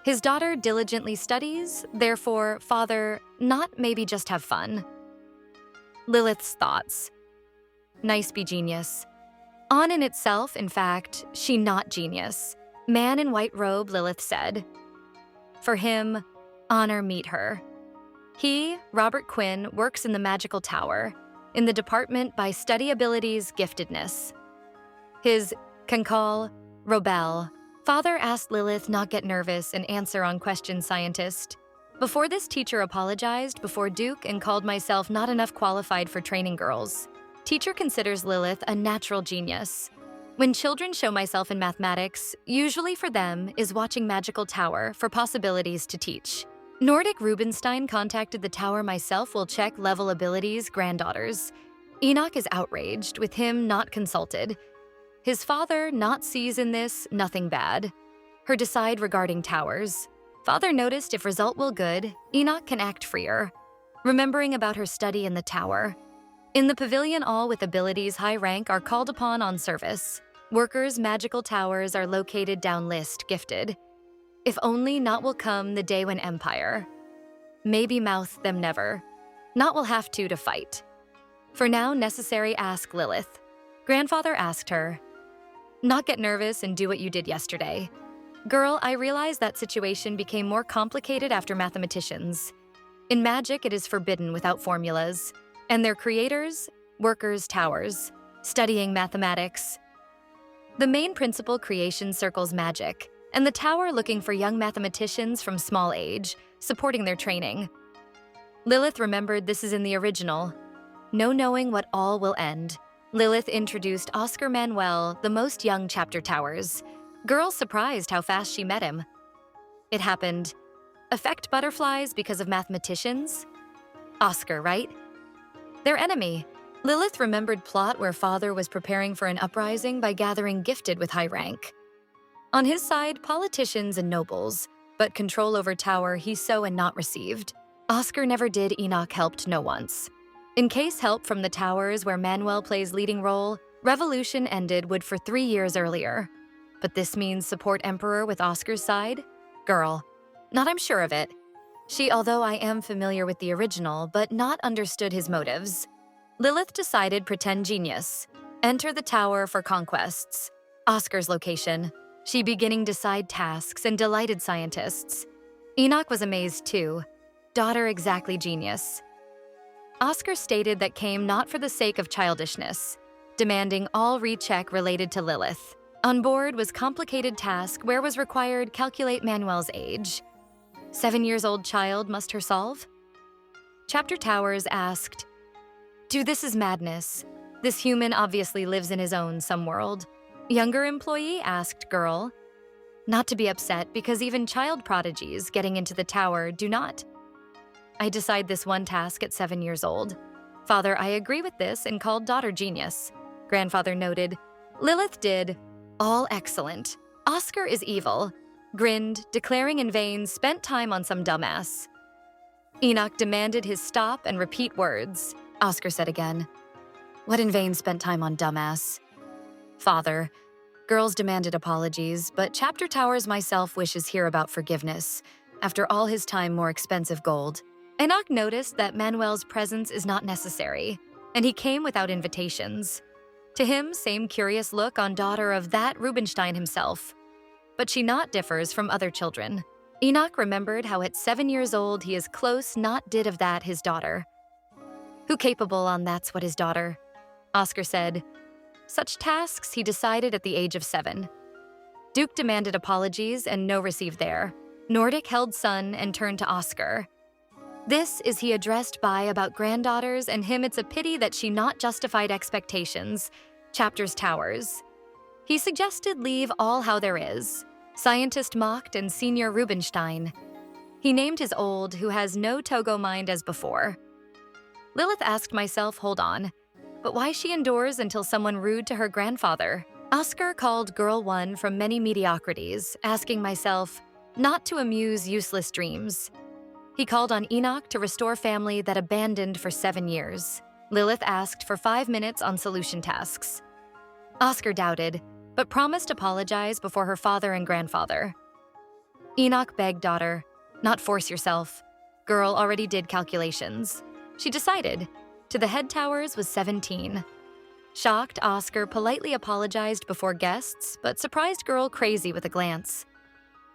His daughter diligently studies, therefore, father, not maybe just have fun. Lilith's thoughts. Nice be genius. On in itself, in fact, she not genius. Man in white robe, Lilith said. For him, honor meet her. He, Robert Quinn, works in the magical tower, in the department by study abilities giftedness. His can call Robel. Father asked Lilith not get nervous and answer on question scientist. Before this teacher apologized before Duke and called myself not enough qualified for training girls. Teacher considers Lilith a natural genius. When children show myself in mathematics, usually for them is watching Magical Tower for possibilities to teach. Nordic Rubinstein contacted the tower myself will check level abilities granddaughters. Enoch is outraged with him not consulted. His father not sees in this nothing bad. Her decide regarding towers. Father noticed if result will good, Enoch can act freer. Remembering about her study in the tower. In the pavilion all with abilities high rank are called upon on service. Workers' magical towers are located down list, gifted. If only not will come the day when empire. Maybe mouth them never. Not will have to fight. For now necessary ask Lilith. Grandfather asked her. Not get nervous and do what you did yesterday. Girl, I realize that situation became more complicated after mathematicians. In magic, it is forbidden without formulas. And their creators, workers' towers, studying mathematics. The main principle creation circles magic, and the tower looking for young mathematicians from small age, supporting their training. Lilith remembered this is in the original. No knowing what all will end. Lilith introduced Oscar Manuel, the most young chapter towers. Girl surprised how fast she met him. It happened. Affect butterflies because of mathematicians? Oscar, right? Their enemy. Lilith remembered plot where father was preparing for an uprising by gathering gifted with high rank. On his side, politicians and nobles, but control over tower he so and not received. Oscar never did Enoch helped no once. In case help from the towers where Manuel plays leading role, revolution ended would for 3 years earlier. But this means support Emperor with Oscar's side? Girl. Not I'm sure of it. She, although I am familiar with the original, but not understood his motives. Lilith decided pretend genius. Enter the tower for conquests. Oscar's location. She beginning decide tasks and delighted scientists. Enoch was amazed too. Daughter exactly genius. Oscar stated that came not for the sake of childishness, demanding all recheck related to Lilith. On board was complicated task where was required calculate Manuel's age. 7 years old child must her solve? Chapter Towers asked, This is madness. This human obviously lives in his own some world. Younger employee asked girl, not to be upset because even child prodigies getting into the tower do not. I decide this one task at 7 years old. Father, I agree with this and called daughter genius. Grandfather noted, Lilith did. All excellent. Oscar is evil. Grinned, declaring in vain spent time on some dumbass. Enoch demanded his stop and repeat words. Oscar said again, what in vain spent time on dumbass? Father, girls demanded apologies, but Chapter Towers myself wishes here about forgiveness. After all his time more expensive gold. Enoch noticed that Manuel's presence is not necessary, and he came without invitations. To him, same curious look on daughter of that Rubinstein himself. But she not differs from other children. Enoch remembered how at 7 years old he is close not did of that his daughter. Who capable on that's what his daughter? Oscar said. Such tasks he decided at the age of 7. Duke demanded apologies and no received there. Nordic held son and turned to Oscar. This is he addressed by about granddaughters and him it's a pity that she not justified expectations. Chapters Towers. He suggested leave all how there is. Scientist mocked and senior Rubinstein. He named his old who has no Togo mind as before. Lilith asked myself, hold on, but why she endures until someone rude to her grandfather? Oscar called girl one from many mediocrities, asking myself, not to amuse useless dreams. He called on Enoch to restore family that abandoned for 7 years. Lilith asked for 5 minutes on solution tasks. Oscar doubted, but promised apologize before her father and grandfather. Enoch begged daughter, not force yourself. Girl already did calculations. She decided. To the head towers was 17. Shocked, Oscar politely apologized before guests, but surprised girl crazy with a glance.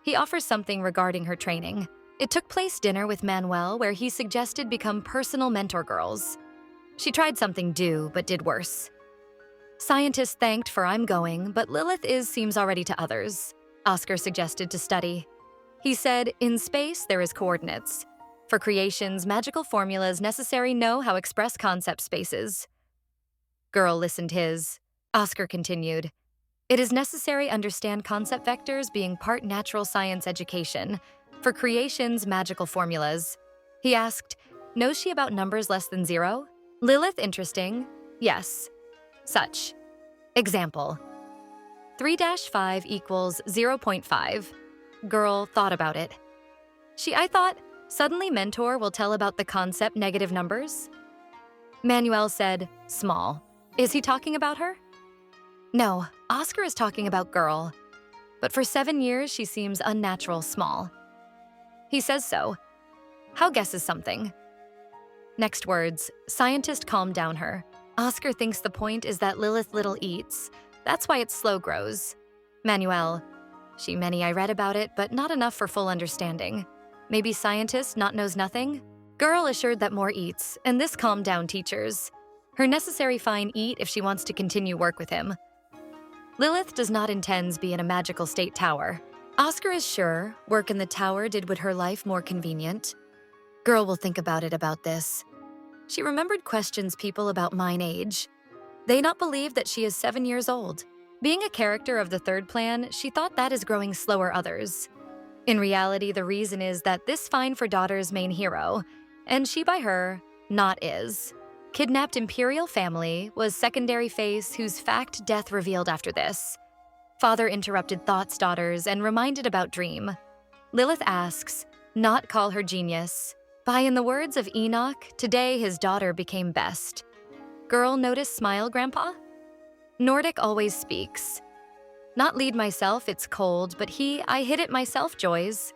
He offers something regarding her training. It took place dinner with Manuel where he suggested become personal mentor girls. She tried something due, but did worse. Scientist thanked for I'm going, but Lilith seems already to others. Oscar suggested to study. He said, in space there is coordinates. For creations, magical formulas necessary know how express concept spaces. Girl listened his. Oscar continued. It is necessary understand concept vectors being part natural science education. For creations, magical formulas. He asked, knows she about numbers less than 0? Lilith interesting. Yes. Such. Example. 3-5 equals 0.5. Girl thought about it. I thought, suddenly mentor will tell about the concept negative numbers? Manuel said, small. Is he talking about her? No, Oscar is talking about girl. But for 7 years, she seems unnatural small. He says so. How guesses something? Next words, scientist calmed down her. Oscar thinks the point is that Lilith little eats. That's why it slow grows. Manuel, she many I read about it, but not enough for full understanding. Maybe scientist not knows nothing? Girl assured that more eats, and this calmed down teachers. Her necessary fine eat if she wants to continue work with him. Lilith does not intends be in a magical state tower. Oscar is sure work in the tower did with her life more convenient. Girl will think about it about this. She remembered questions people about mine age. They not believe that she is 7 years old. Being a character of the third plan, she thought that is growing slower others. In reality, the reason is that this fine for daughter's main hero, and she by her, not is. Kidnapped Imperial family was secondary face whose fact death revealed after this. Father interrupted thoughts daughters and reminded about dream. Lilith asks, not call her genius. By in the words of Enoch, today his daughter became best. Girl notice smile, grandpa? Nordic always speaks. Not lead myself, it's cold, but I hit it myself, joys.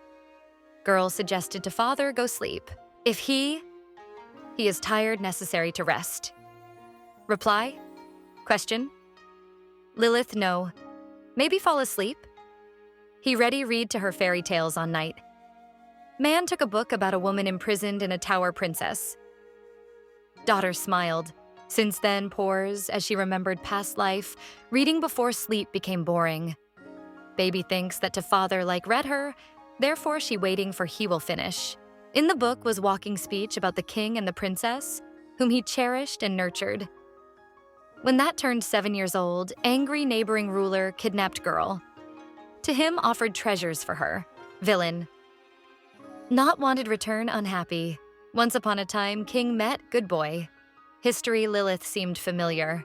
Girl suggested to father go sleep. If he is tired, necessary to rest. Reply? Question? Lilith, no. Maybe fall asleep? He ready read to her fairy tales on night. Man took a book about a woman imprisoned in a tower princess. Daughter smiled. Since then, pores, as she remembered past life, reading before sleep became boring. Baby thinks that to father like read her, therefore she waiting for he will finish. In the book was walking speech about the king and the princess, whom he cherished and nurtured. When that turned 7 years old, angry neighboring ruler kidnapped girl. To him offered treasures for her. Villain. Not wanted return unhappy. Once upon a time, king met good boy. History Lilith seemed familiar.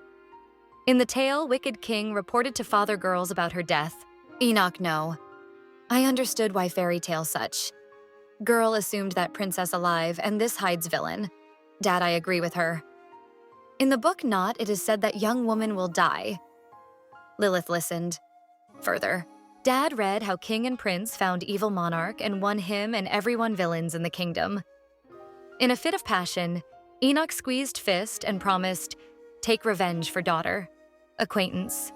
In the tale, wicked king reported to father girls about her death. Enoch no. I understood why fairy tale such. Girl assumed that princess alive, and this hides villain. Dad, I agree with her. In the book not, it is said that young woman will die. Lilith listened. Further, Dad read how king and prince found evil monarch and won him and everyone villains in the kingdom. In a fit of passion, Enoch squeezed fist and promised, take revenge for daughter. Acquaintance.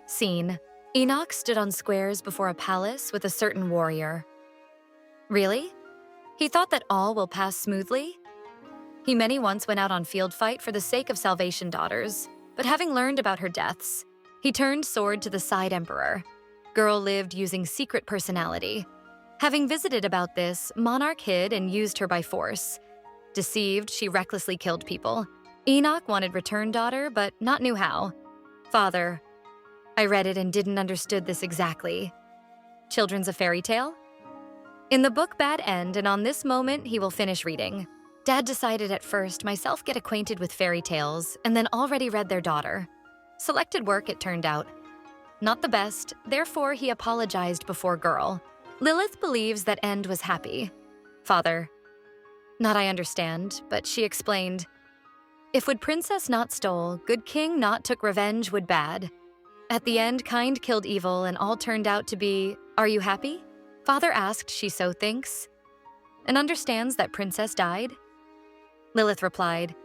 Scene. Enoch stood on squares before a palace with a certain warrior. Really? He thought that all will pass smoothly? He many once went out on field fight for the sake of salvation daughters, but having learned about her deaths, he turned sword to the side emperor. Girl lived using secret personality. Having visited about this, monarch hid and used her by force. Deceived, she recklessly killed people. Enoch wanted return daughter, but not knew how. Father. I read it and didn't understood this exactly. Children's a fairy tale? In the book bad end, and on this moment he will finish reading. Dad decided at first myself get acquainted with fairy tales, and then already read their daughter. Selected work, it turned out. Not the best, therefore he apologized before girl. Lilith believes that end was happy. Father. Not I understand, but she explained. If would princess not stole, good king not took revenge would bad. At the end, kind killed evil, and all turned out to be, are you happy? Father asked she so thinks, and understands that princess died. Lilith replied,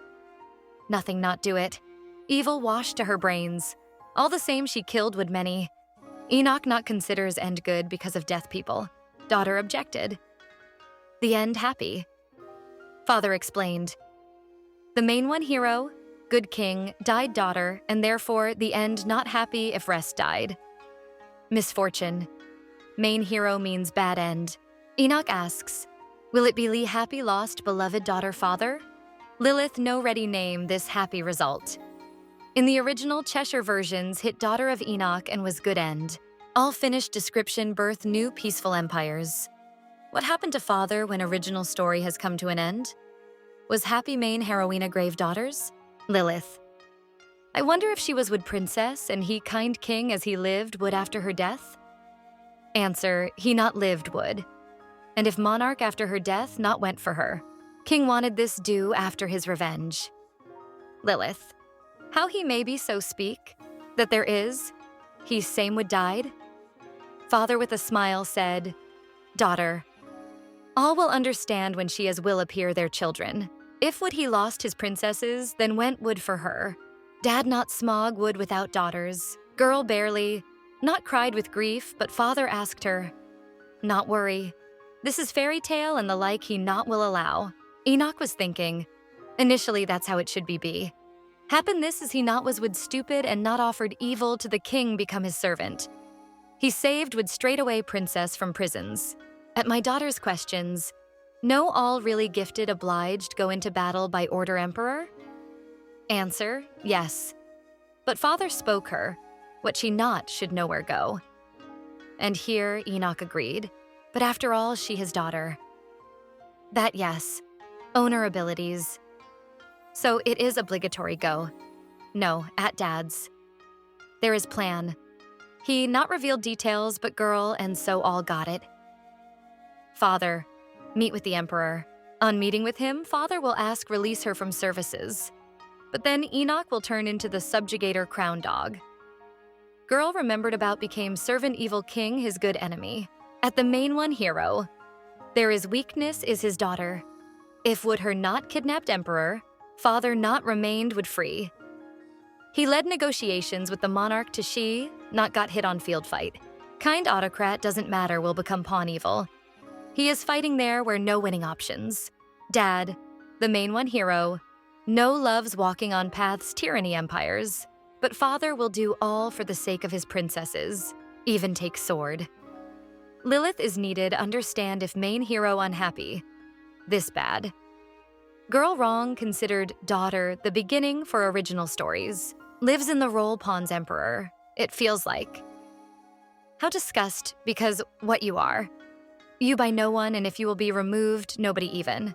nothing not do it. Evil washed to her brains. All the same she killed would many. Enoch not considers end good because of death people. Daughter objected. The end happy. Father explained. The main one hero, good king, died daughter, and therefore the end not happy if rest died. Misfortune. Main hero means bad end. Enoch asks, will it be Lee happy lost beloved daughter father? Lilith no ready name this happy result. In the original Cheshire versions hit daughter of Enoch and was good end. All finished description birth new peaceful empires. What happened to father when original story has come to an end? Was happy main heroina grave daughters? Lilith. I wonder if she was would princess and he kind king as he lived would after her death? Answer, he not lived would. And if monarch after her death not went for her. King wanted this do after his revenge. Lilith. How he maybe so speak, that there is, he same would died? Father with a smile said, daughter, all will understand when she as will appear their children. If would he lost his princesses, then went would for her. Dad not smog would without daughters. Girl barely, not cried with grief, but father asked her, not worry. This is fairy tale and the like he not will allow. Enoch was thinking, initially that's how it should be. Happen this as he not was would stupid and not offered evil to the king become his servant. He saved would straightaway princess from prisons. At my daughter's questions, no all really gifted obliged go into battle by order emperor? Answer, yes. But father spoke her, what she not should nowhere go. And here Enoch agreed, but after all she his daughter. That yes, owner abilities. So it is obligatory go. No, at dad's. There is plan. He not revealed details, but girl, and so all got it. Father, meet with the emperor. On meeting with him, father will ask release her from services. But then Enoch will turn into the subjugator crown dog. Girl remembered about became servant evil king his good enemy. At the main one hero. There is weakness is his daughter. If would her not kidnapped emperor, father not remained would free. He led negotiations with the monarch to she, not got hit on field fight. Kind autocrat doesn't matter will become pawn evil. He is fighting there where no winning options. Dad, the main one hero, no loves walking on paths tyranny empires, but father will do all for the sake of his princesses, even take sword. Lilith is needed understand if main hero unhappy. this bad. Girl wrong considered daughter the beginning for original stories. Lives in the role pawns emperor, it feels like. How disgust, because what you are. You by no one, and if you will be removed, nobody even.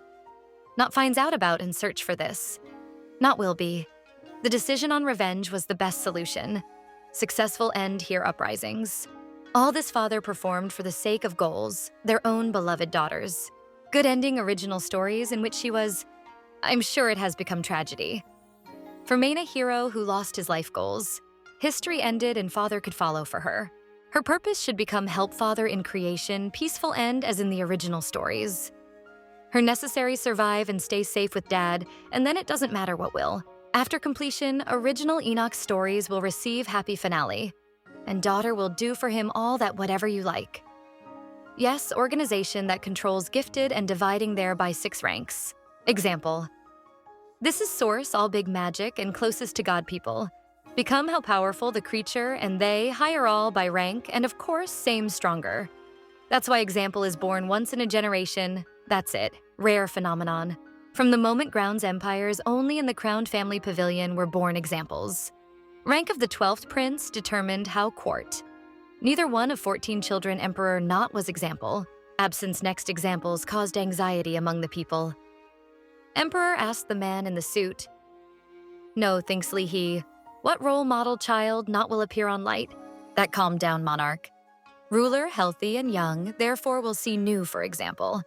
Not finds out about and search for this. Not will be. The decision on revenge was the best solution. Successful end here uprisings. All this father performed for the sake of goals, their own beloved daughters. Good ending original stories in which she was, I'm sure it has become tragedy. For Main, a hero who lost his life goals, history ended and father could follow for her. Her purpose should become help father in creation, peaceful end as in the original stories. Her necessary survive and stay safe with dad, and then it doesn't matter what will. After completion, original Enoch stories will receive happy finale, and daughter will do for him all that whatever you like. Yes, organization that controls gifted and dividing there by 6 ranks. Example. This is source all big magic and closest to God people. Become how powerful the creature and they higher all by rank and of course same stronger. That's why example is born once in a generation. That's it, rare phenomenon. From the moment grounds empires, only in the crowned family pavilion were born examples. Rank of the 12th prince determined how court. Neither one of 14 children emperor not was example. Absence next examples caused anxiety among the people. Emperor asked the man in the suit. No, thinks Li he. What role model child not will appear on light? That calmed down monarch. Ruler, healthy and young, therefore will see new, for example.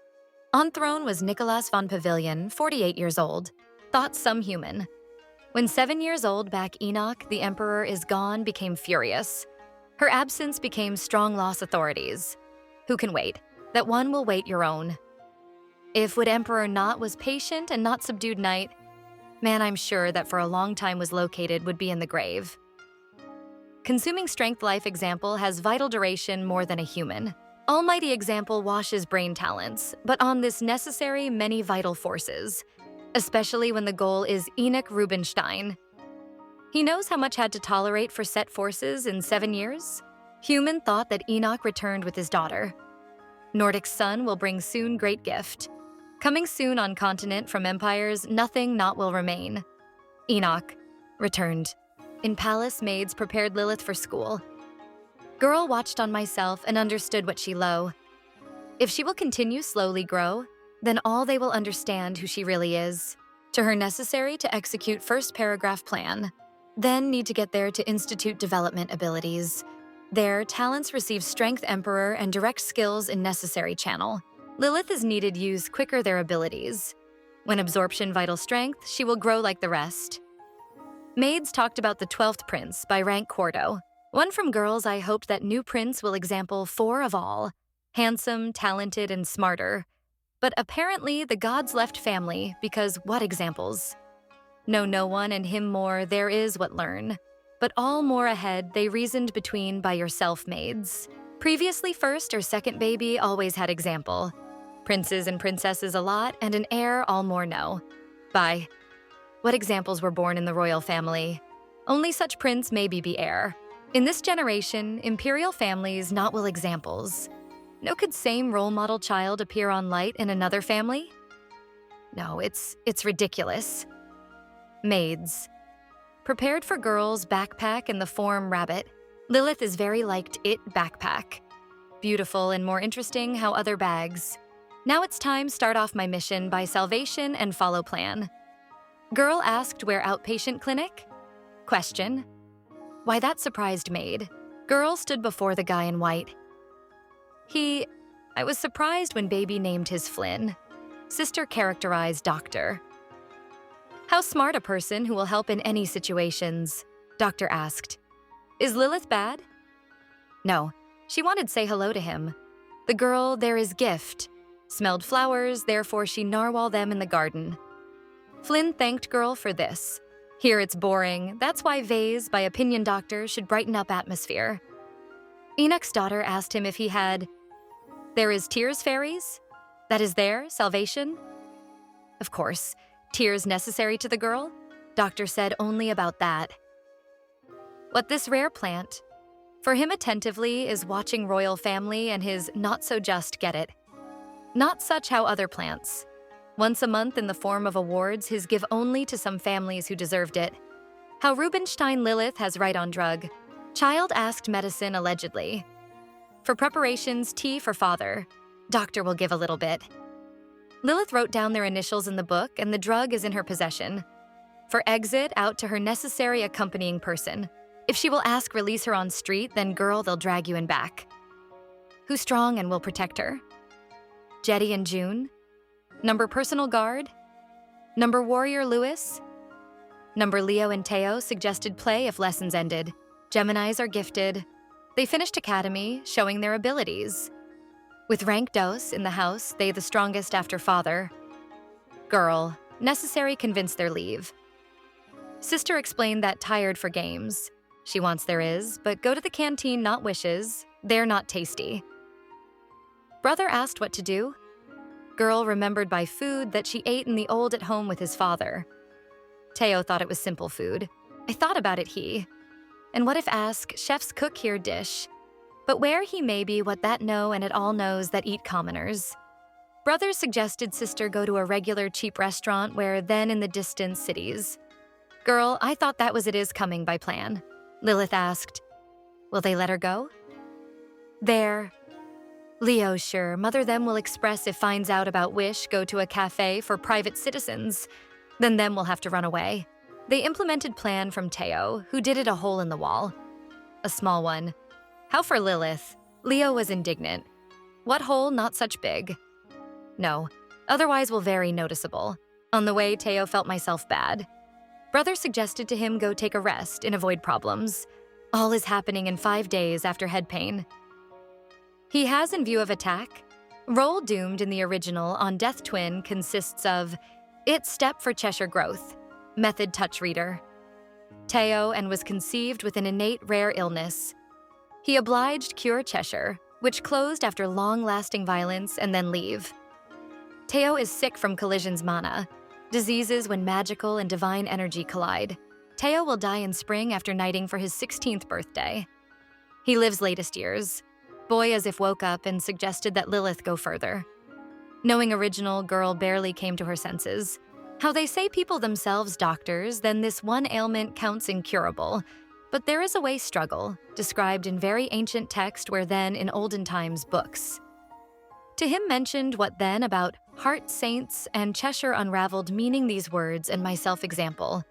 On throne was Nicholas von Pavilion, 48 years old. Thought some human. When 7 years old back Enoch, the emperor is gone, became furious. Her absence became strong loss authorities. Who can wait? That one will wait your own. If would emperor not was patient and not subdued night, man I'm sure that for a long time was located would be in the grave. Consuming strength life example has vital duration more than a human. Almighty example washes brain talents, but on this necessary many vital forces, especially when the goal is Enoch Rubinstein. He knows how much had to tolerate for set forces in 7 years. Human thought that Enoch returned with his daughter. Nordic sun will bring soon great gift. Coming soon on continent from empires, nothing not will remain. Enoch returned. In palace, maids prepared Lilith for school. Girl watched on myself and understood what she lo. If she will continue slowly grow, then all they will understand who she really is. To her necessary to execute first paragraph plan. Then need to get there to institute development abilities. There, talents receive strength emperor and direct skills in necessary channel. Lilith is needed use quicker their abilities. When absorption vital strength, she will grow like the rest. Maids talked about the 12th prince by rank quarto. One from girls I hoped that new prince will example 4 of all. Handsome, talented, and smarter. But apparently the gods left family because what examples? Know no one and him more there is what learn. But all more ahead they reasoned between by yourself maids. Previously first or second baby always had example. Princes and princesses a lot and an heir all more know. By what examples were born in the royal family? Only such prince maybe be heir. In this generation, imperial families not will examples. No could same role model child appear on light in another family? No, it's ridiculous. Maids. Prepared for girls backpack in the form rabbit. Lilith is very liked it backpack. Beautiful and more interesting how other bags. Now it's time start off my mission by salvation and follow plan. Girl asked where outpatient clinic? Question. Why that surprised maid. Girl stood before the guy in white. I was surprised when baby named his Flynn. Sister characterized doctor. How smart a person who will help in any situations, doctor asked. Is Lilith bad? No, she wanted say hello to him. The girl there is gift. Smelled flowers, therefore she narwhal them in the garden. Flynn thanked girl for this. Here it's boring, that's why vase by opinion doctor should brighten up atmosphere. Enoch's daughter asked him if he had, there is tears fairies? That is there, salvation? Of course, tears necessary to the girl? Doctor said only about that. What this rare plant? For him attentively is watching royal family and his not so just get it. Not such how other plants. Once a month in the form of awards, his give only to some families who deserved it. How Rubinstein Lilith has right on drug. Child asked medicine allegedly. For preparations, tea for father. Doctor will give a little bit. Lilith wrote down their initials in the book, and the drug is in her possession. For exit, out to her necessary accompanying person. If she will ask release her on street, then girl, they'll drag you in back. Who's strong and will protect her? Jetty and June? Number personal guard? Number warrior Lewis? Number Leo and Teo suggested play if lessons ended. Geminis are gifted. They finished academy, showing their abilities. With rank dos in the house, they the strongest after father. Girl, necessary convince their leave. Sister explained that tired for games. She wants there is, but go to the canteen not wishes. They're not tasty. Brother asked what to do. Girl remembered by food that she ate in the old at home with his father. Teo thought it was simple food. I thought about it he. And what if ask, chefs cook here dish. But where he may be what that know and it all knows that eat commoners. Brother suggested sister go to a regular cheap restaurant where then in the distance cities. Girl, I thought that was it is coming by plan. Lilith asked, will they let her go? There. Leo sure, mother them will express if finds out about wish go to a cafe for private citizens. Then them will have to run away. They implemented plan from Teo, who did it a hole in the wall. A small one. How for Lilith? Leo was indignant. What hole not such big? No, otherwise will very noticeable. On the way, Teo felt myself bad. Brother suggested to him go take a rest and avoid problems. All is happening in 5 days after head pain. He has in view of attack. Role doomed in the original on Death Twin consists of it step for Cheshire growth, method touch reader. Teo and was conceived with an innate rare illness. He obliged cure Cheshire, which closed after long-lasting violence and then leave. Teo is sick from collisions mana, diseases when magical and divine energy collide. Teo will die in spring after knighting for his 16th birthday. He lives latest years. Boy as if woke up and suggested that Lilith go further. Knowing original, girl barely came to her senses. How they say people themselves doctors, then this one ailment counts incurable. But there is a way struggle, described in very ancient text where then in olden times books. To him mentioned what then about heart saints and Cheshire unraveled meaning these words and myself example.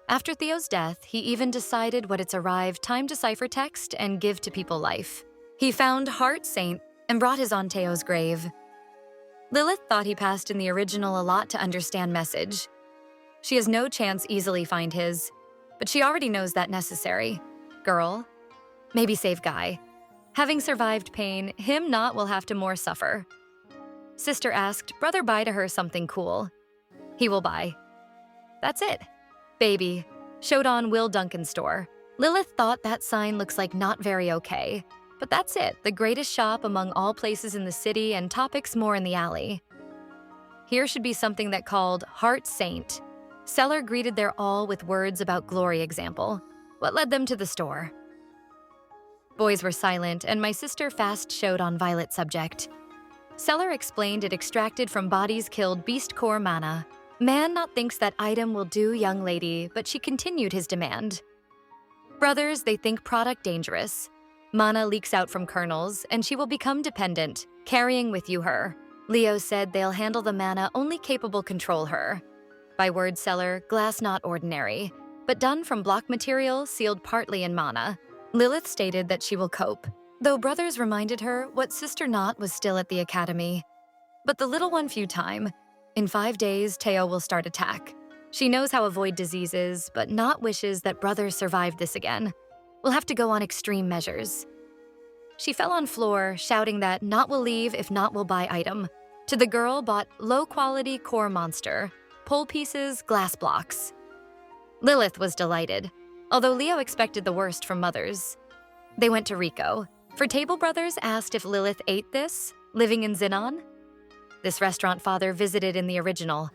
After Theo's death, he even decided what it's arrived time to cipher text and give to people life. He found heart saint and brought his on Teo's grave. Lilith thought he passed in the original a lot to understand message. She has no chance easily find his, but she already knows that necessary. Girl, maybe save Guy. Having survived pain, him not will have to more suffer. Sister asked, brother buy to her something cool. He will buy. That's it. Baby, showed on Will Duncan's store. Lilith thought that sign looks like not very okay. But that's it, the greatest shop among all places in the city and topics more in the alley. Here should be something that called Heart Saint. Seller greeted their all with words about glory example. What led them to the store? Boys were silent, and my sister fast showed on Violet subject. Seller explained it extracted from bodies killed beast core mana. Man not thinks that item will do young lady, but she continued his demand. Brothers, they think product dangerous. Mana leaks out from kernels, and she will become dependent, carrying with you her. Leo said they'll handle the mana only capable control her. By word seller, glass not ordinary, but done from block material sealed partly in mana. Lilith stated that she will cope, though brothers reminded her what sister not was still at the academy. But the little one few time. In 5 days, Teo will start attack. She knows how avoid diseases, but not wishes that brothers survived this again. We'll have to go on extreme measures. She fell on floor, shouting that not will leave if not will buy item. To the girl bought low-quality core monster, pole pieces, glass blocks. Lilith was delighted, although Leo expected the worst from mothers. They went to Rico. For table brothers asked if Lilith ate this, living in Zinon. This restaurant father visited in the original.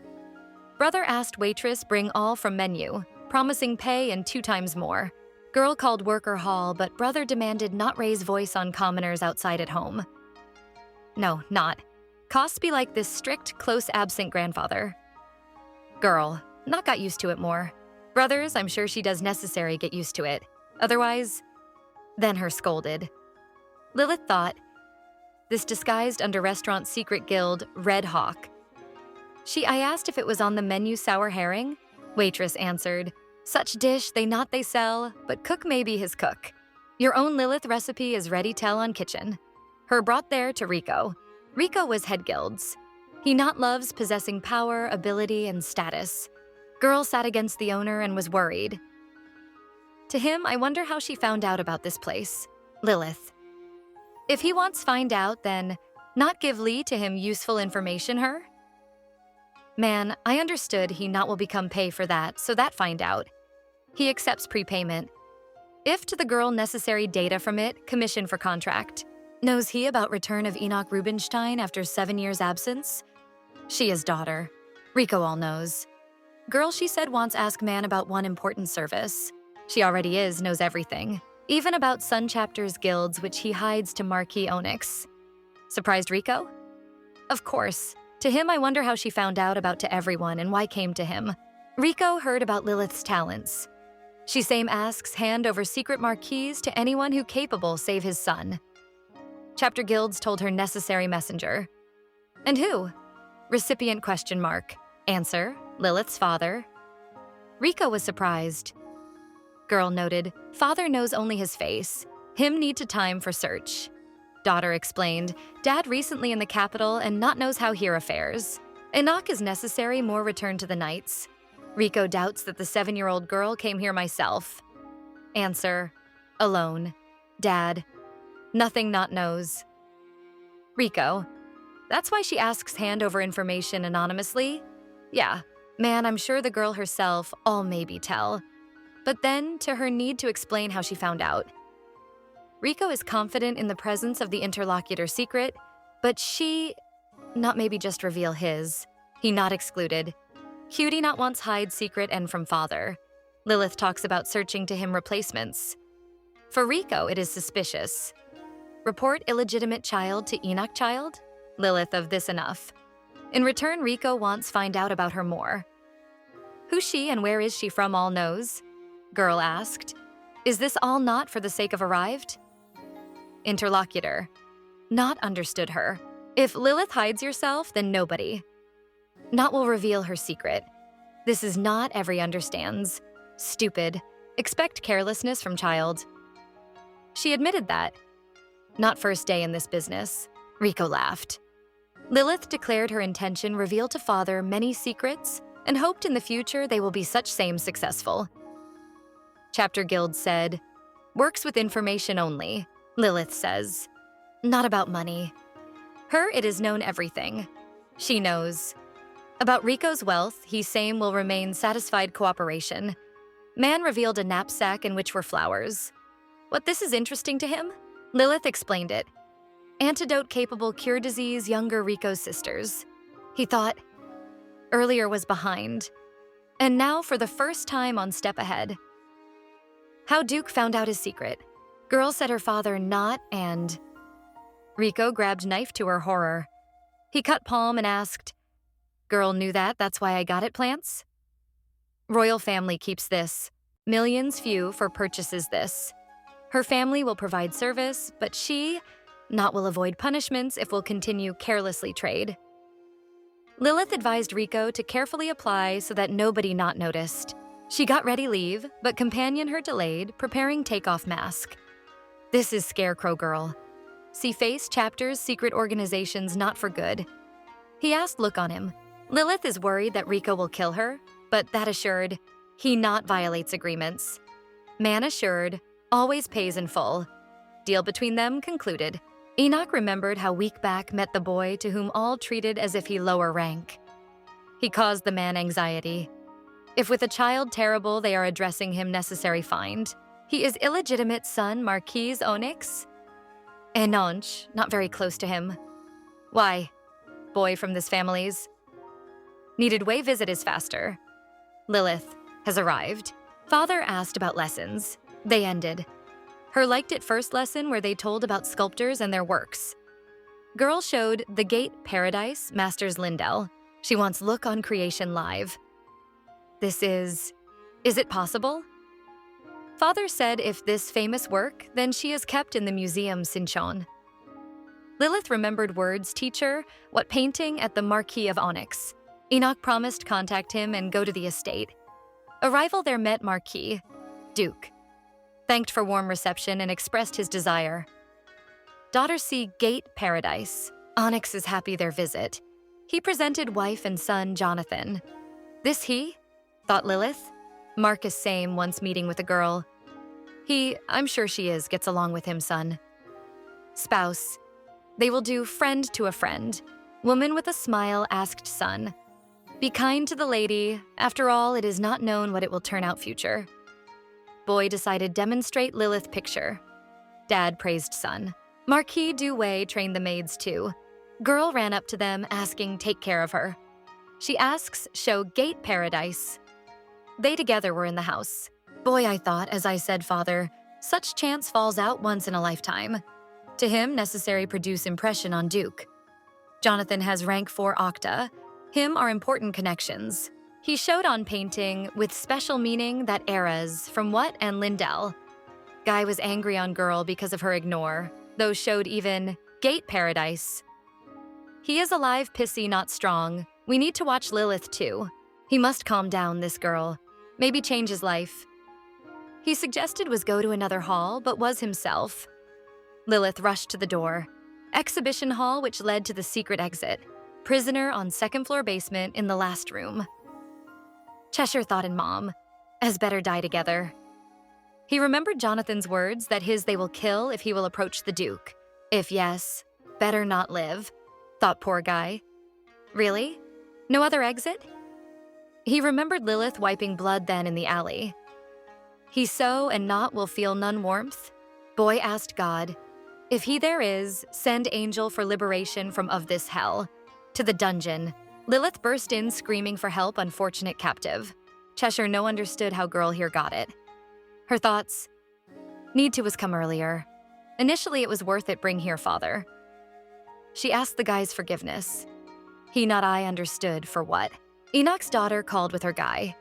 Brother asked waitress bring all from menu, promising pay and 2 times more. Girl called worker hall, but brother demanded not raise voice on commoners outside at home. No, not. Costs be like this strict, close absent grandfather. Girl, not got used to it more. Brothers, I'm sure she does necessary get used to it. Otherwise, then her scolded. Lilith thought, this disguised under restaurant secret guild, Red Hawk. I asked if it was on the menu sour herring. Waitress answered, such dish they sell, but cook may be his cook. Your own Lilith recipe is ready tell on kitchen. Her brought there to Rico. Rico was head guilds. He not loves possessing power, ability, and status. Girl sat against the owner and was worried. To him, I wonder how she found out about this place. Lilith. If he wants find out, then not give Lee to him useful information her? Man, I understood he not will become pay for that, so that find out. He accepts prepayment. If to the girl necessary data from it, commission for contract. Knows he about return of Enoch Rubinstein after 7 years absence? She is daughter. Rico all knows. Girl she said wants ask man about one important service. She already knows everything. Even about Sun Chapter's guilds which he hides to Marquis Onyx. Surprised Rico? Of course. To him I wonder how she found out about to everyone and why came to him. Rico heard about Lilith's talents. She same asks hand over secret marquees to anyone who capable save his son. Chapter guilds told her necessary messenger. And who? Recipient question mark. Answer, Lilith's father. Rico was surprised. Girl noted, father knows only his face. Him need to time for search. Daughter explained, dad recently in the capital and not knows how here affairs. Enoch is necessary more return to the nights. Rico doubts that the 7-year-old girl came here myself. Answer, alone. Dad, nothing not knows. Rico, that's why she asks hand over information anonymously? Yeah, man, I'm sure the girl herself all maybe tell. But then to her need to explain how she found out. Rico is confident in the presence of the interlocutor secret, but she, not maybe just reveal his. He not excluded. Cutie not wants hide secret and from father. Lilith talks about searching to him replacements. For Rico, it is suspicious. Report illegitimate child to Enoch child? Lilith of this enough. In return, Rico wants find out about her more. Who she and where is she from all knows? Girl asked. Is this all not for the sake of arrived? Interlocutor. Not understood her. If Lilith hides yourself, then nobody. Not will reveal her secret. This is not every understands. Stupid. Expect carelessness from child. She admitted that. Not first day in this business. Rico laughed. Lilith declared her intention reveal to father many secrets and hoped in the future they will be such same successful. Chapter Guild said, works with information only. Lilith says, not about money. Her it is known everything. She knows. About Rico's wealth, he same will remain satisfied cooperation. Man revealed a knapsack in which were flowers. What this is interesting to him? Lilith explained it. Antidote capable cure disease younger Rico's sisters. He thought, earlier was behind. And now for the first time on step ahead. How Duke found out his secret. Girl said her father not and... Rico grabbed knife to her horror. He cut palm and asked, girl knew that's why I got it plants? Royal family keeps this. Millions few for purchases this. Her family will provide service, but she not will avoid punishments if will continue carelessly trade. Lilith advised Rico to carefully apply so that nobody not noticed. She got ready leave, but companion her delayed, preparing takeoff mask. This is Scarecrow Girl. See face chapters secret organizations not for good. He asked look on him. Lilith is worried that Rico will kill her, but that assured, he not violates agreements. Man assured, always pays in full. Deal between them concluded. Enoch remembered how week back met the boy to whom all treated as if he lower rank. He caused the man anxiety. If with a child terrible they are addressing him necessary find, he is illegitimate son Marquis Onyx? Enoch, not very close to him. Why? Boy from this family's. Needed way visit is faster. Lilith has arrived. Father asked about lessons. They ended. Her liked it first lesson where they told about sculptors and their works. Girl showed The Gate Paradise, Masters Lindell. She wants look on creation live. Is it possible? Father said if this famous work, then she is kept in the Museum Sinchon. Lilith remembered words, teacher, what painting at the Marquis of Onyx. Enoch promised contact him and go to the estate. Arrival there met Marquis, Duke. Thanked for warm reception and expressed his desire. Daughter see Gate Paradise. Onyx is happy their visit. He presented wife and son Jonathan. This he? Thought Lilith. Marcus same once meeting with a girl. I'm sure she gets along with him, son. Spouse. They will do friend to a friend. Woman with a smile asked son. Be kind to the lady. After all, it is not known what it will turn out future. Boy decided demonstrate Lilith picture. Dad praised son. Marquis Duway trained the maids too. Girl ran up to them asking take care of her. She asks show Gate Paradise. They together were in the house. Boy, I thought, as I said, father, such chance falls out once in a lifetime. To him, necessary produce impression on Duke. Jonathan has rank 4 octa. Him are important connections. He showed on painting with special meaning that eras from what and Lindell. Guy was angry on girl because of her ignore. Those showed even Gate Paradise. He is alive, pissy, not strong. We need to watch Lilith too. He must calm down, this girl. Maybe change his life. He suggested was go to another hall, but was himself. Lilith rushed to the door. Exhibition hall which led to the secret exit. Prisoner on 2nd floor basement in the last room. Cheshire thought in mom, as better die together. He remembered Jonathan's words that they will kill if he will approach the Duke. If yes, better not live, thought poor guy. Really? No other exit? He remembered Lilith wiping blood then in the alley. He so and not will feel none warmth? Boy asked God, if he there is, send angel for liberation from of this hell. To the dungeon. Lilith burst in screaming for help, unfortunate captive. Cheshire no understood how girl here got it. Her thoughts, need to was come earlier. Initially it was worth it bring here father. She asked the guy's forgiveness. He not I understood for what. Enoch's daughter called with her guy.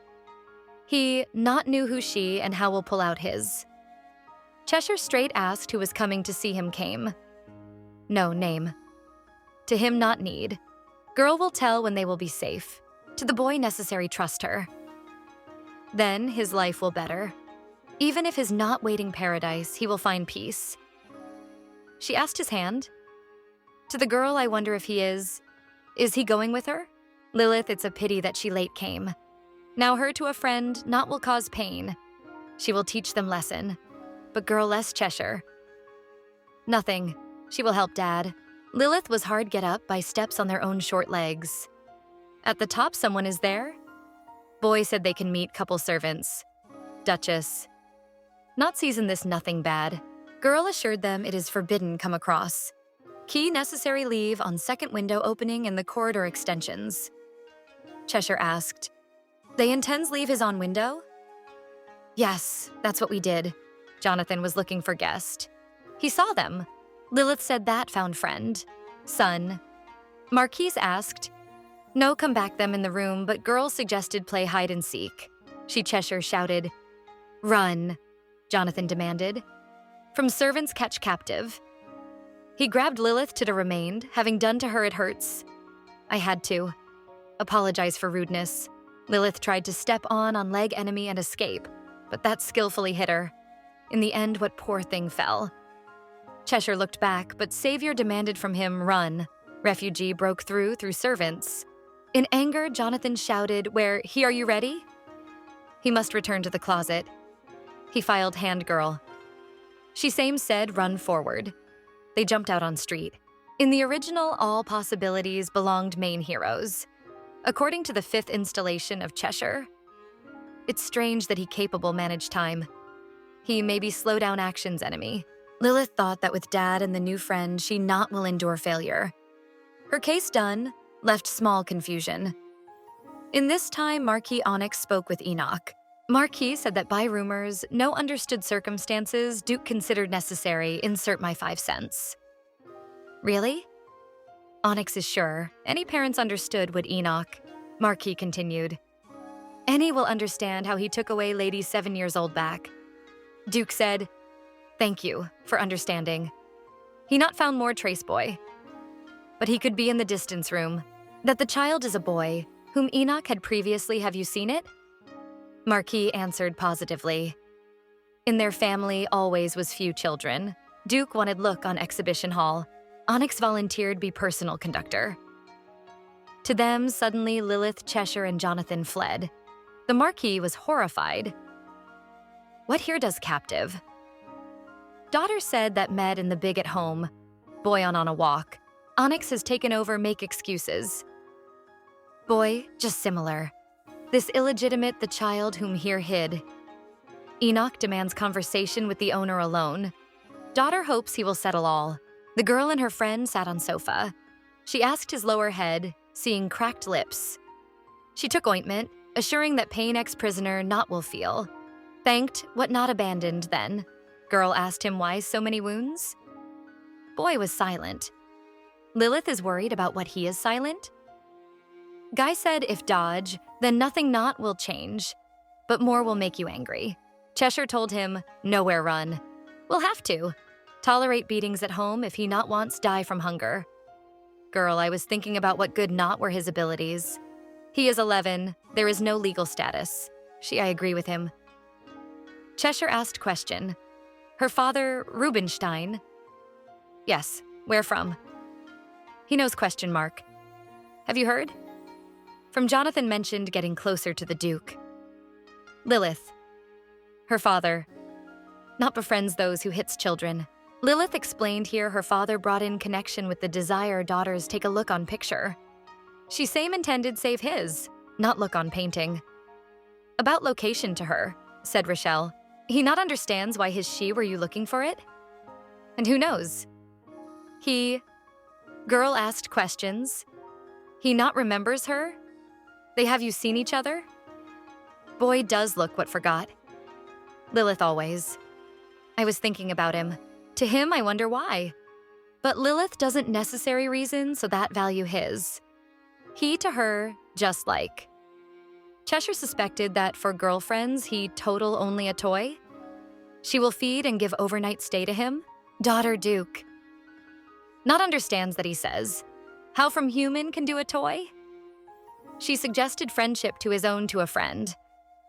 He not knew who she and how will pull out his. Cheshire straight asked who was coming to see him came. No name. To him not need. Girl will tell when they will be safe. To the boy necessary trust her. Then his life will better. Even if his not waiting paradise, he will find peace. She asked his hand. To the girl I wonder if he is he going with her? Lilith, it's a pity that she late came. Now her to a friend not will cause pain. She will teach them lesson. But girl less Cheshire. Nothing. She will help dad. Lilith was hard get up by steps on their own short legs. At the top someone is there? Boy said they can meet couple servants. Duchess. Not season this nothing bad. Girl assured them it is forbidden come across. Key necessary leave on 2nd window opening in the corridor extensions. Cheshire asked, they intends leave his on window? Yes, that's what we did. Jonathan was looking for guest. He saw them. Lilith said that found friend. Son. Marquise asked, no come back them in the room, but girl suggested play hide and seek. She Cheshire shouted, run, Jonathan demanded. From servants catch captive. He grabbed Lilith to the remained, having done to her it hurts. I had to. Apologize for rudeness. Lilith tried to step on leg enemy and escape, but that skillfully hit her. In the end, what poor thing fell. Cheshire looked back, but Savior demanded from him run. Refugee broke through servants. In anger, Jonathan shouted, are you ready? He must return to the closet. He filed hand girl. She same said run forward. They jumped out on street. In the original, all possibilities belonged main heroes. According to the 5th installation of Cheshire, it's strange that he capable manage time. He maybe slow down actions enemy. Lilith thought that with dad and the new friend, she not will endure failure. Her case done, left small confusion. In this time, Marquis Onyx spoke with Enoch. Marquis said that by rumors, no understood circumstances Duke considered necessary insert my 5 cents. Really? Onyx is sure. Any parents understood would Enoch. Marquis continued. Any will understand how he took away Lady 7 years old back. Duke said, thank you for understanding. He not found more trace boy. But he could be in the distance room. That the child is a boy, whom Enoch had previously, have you seen it? Marquis answered positively. In their family always was few children. Duke wanted look on exhibition hall. Onyx volunteered be personal conductor. To them, suddenly Lilith, Cheshire, and Jonathan fled. The Marquis was horrified. What here does captive? Daughter said that med and the big at home. Boy on a walk. Onyx has taken over make excuses. Boy, just similar. This illegitimate the child whom here hid. Enoch demands conversation with the owner alone. Daughter hopes he will settle all. The girl and her friend sat on sofa. She asked his lower head, seeing cracked lips. She took ointment, assuring that pain ex-prisoner not will feel. Thanked, what not abandoned then. Girl asked him why so many wounds. Boy was silent. Lilith is worried about what he is silent. Guy said if dodge, then nothing not will change, but more will make you angry. Cheshire told him, nowhere run. We'll have to. Tolerate beatings at home if he not wants die from hunger. Girl, I was thinking about what good not were his abilities. He is 11, there is no legal status. I agree with him. Cheshire asked question. Her father, Rubinstein. Yes, where from? He knows question mark. Have you heard? From Jonathan mentioned getting closer to the Duke. Lilith. Her father. Not befriends those who hits children. Lilith explained here her father brought in connection with the desire daughters take a look on picture. She same intended save his, not look on painting. About location to her, said Rochelle. He not understands why his she were you looking for it? And who knows? He... Girl asked questions. He not remembers her? They have you seen each other? Boy does look what forgot. Lilith always. I was thinking about him. To him, I wonder why. But Lilith doesn't necessary reason, so that value his. He to her, just like. Cheshire suspected that for girlfriends, he total only a toy. She will feed and give overnight stay to him. Daughter Duke. Not understands that he says. How from human can do a toy? She suggested friendship to his own to a friend.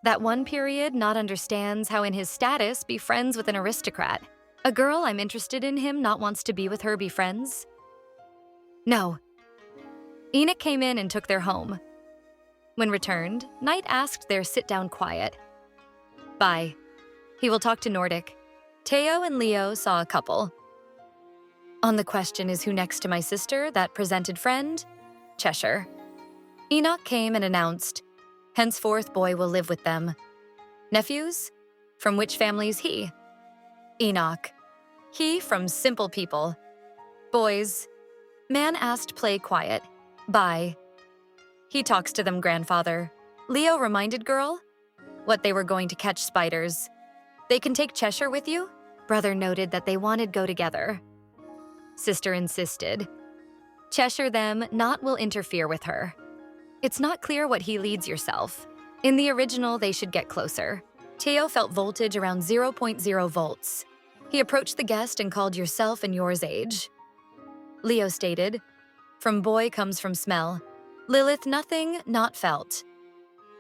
That one period not understands how in his status be friends with an aristocrat. A girl I'm interested in him not wants to be with her be friends? No. Enoch came in and took their home. When returned, Knight asked their sit-down quiet. Bye. He will talk to Nordic. Teo and Leo saw a couple. On the question is who next to my sister, that presented friend? Cheshire. Enoch came and announced, henceforth boy will live with them. Nephews? From which families he? Enoch. He from simple people. Boys. Man asked play quiet. Bye. He talks to them grandfather. Leo reminded girl what they were going to catch spiders. They can take Cheshire with you? Brother noted that they wanted go together. Sister insisted. Cheshire them not will interfere with her. It's not clear what he leads yourself. In the original, they should get closer. Teo felt voltage around 0.0 volts. He approached the guest and called yourself and yours age. Leo stated, from boy comes from smell. Lilith nothing, not felt.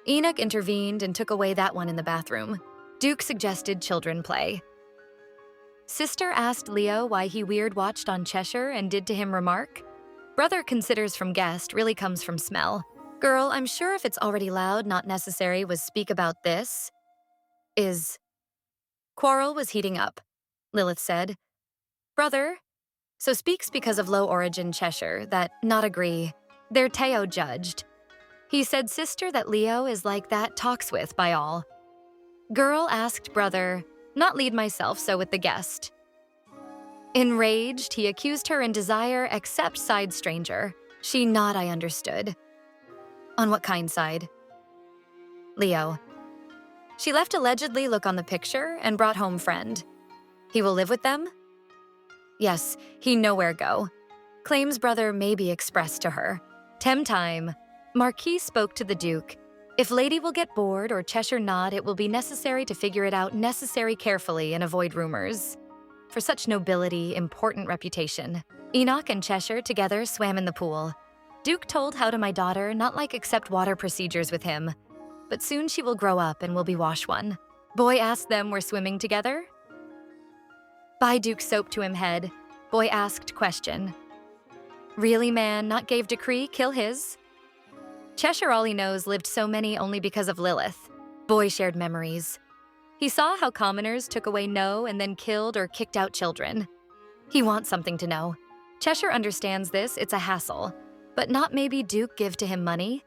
Enoch intervened and took away that one in the bathroom. Duke suggested children play. Sister asked Leo why he weird watched on Cheshire and did to him remark. Brother considers from guest really comes from smell. Girl, I'm sure if it's already loud, not necessary was speak about this. Quarrel was heating up. Lilith said. Brother, so speaks because of low origin Cheshire, that not agree. Their Teo judged. He said sister that Leo is like that talks with by all. Girl asked brother, not lead myself so with the guest. Enraged, he accused her in desire except side stranger. She not I understood. On what kind side? Leo. She left allegedly look on the picture and brought home friend. He will live with them? Yes, he nowhere go. Claims brother may be expressed to her. Time. Marquis spoke to the Duke. If Lady will get bored or Cheshire not, it will be necessary to figure it out carefully and avoid rumors. For such nobility, important reputation. Enoch and Cheshire together swam in the pool. Duke told how to my daughter not like accept water procedures with him, but soon she will grow up and will be wash one. Boy asked them were swimming together. Buy Duke soap to him head. Boy asked question. Really man, not gave decree, kill his? Cheshire all he knows lived so many only because of Lilith. Boy shared memories. He saw how commoners took away no and then killed or kicked out children. He wants something to know. Cheshire understands this, it's a hassle. But not maybe Duke give to him money?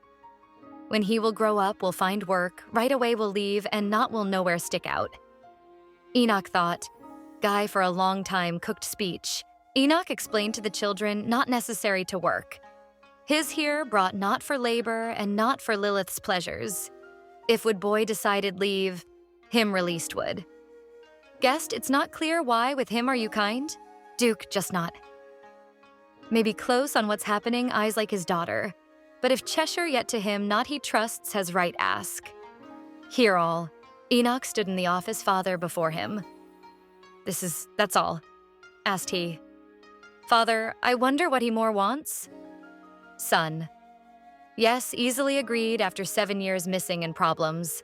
When he will grow up, will find work, right away will leave, and not will nowhere stick out. Enoch thought. Guy for a long time cooked speech. Enoch explained to the children not necessary to work. His here brought not for labor and not for Lilith's pleasures. If would boy decided leave, him released would. Guessed it's not clear why with him are you kind? Duke just not. Maybe close on what's happening, eyes like his daughter. But if Cheshire yet to him not he trusts has right ask. Hear all. Enoch stood in the office father before him. That's all, asked he. Father, I wonder what he more wants? Son. Yes, easily agreed after 7 years missing and problems.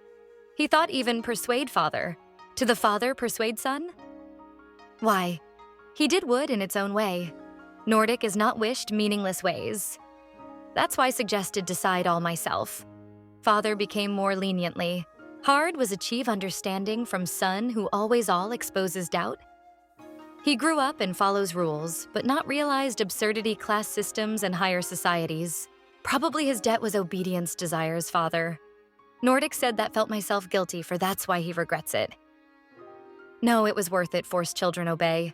He thought even persuade father. To the father persuade son? Why, he did would in its own way. Nordic is not wished meaningless ways. That's why suggested decide all myself. Father became more leniently. Hard was achieve understanding from son who always all exposes doubt. He grew up and follows rules, but not realized absurdity class systems and higher societies. Probably his debt was obedience desires, father. Nordic said that felt myself guilty for that's why he regrets it. No, it was worth it, force children obey.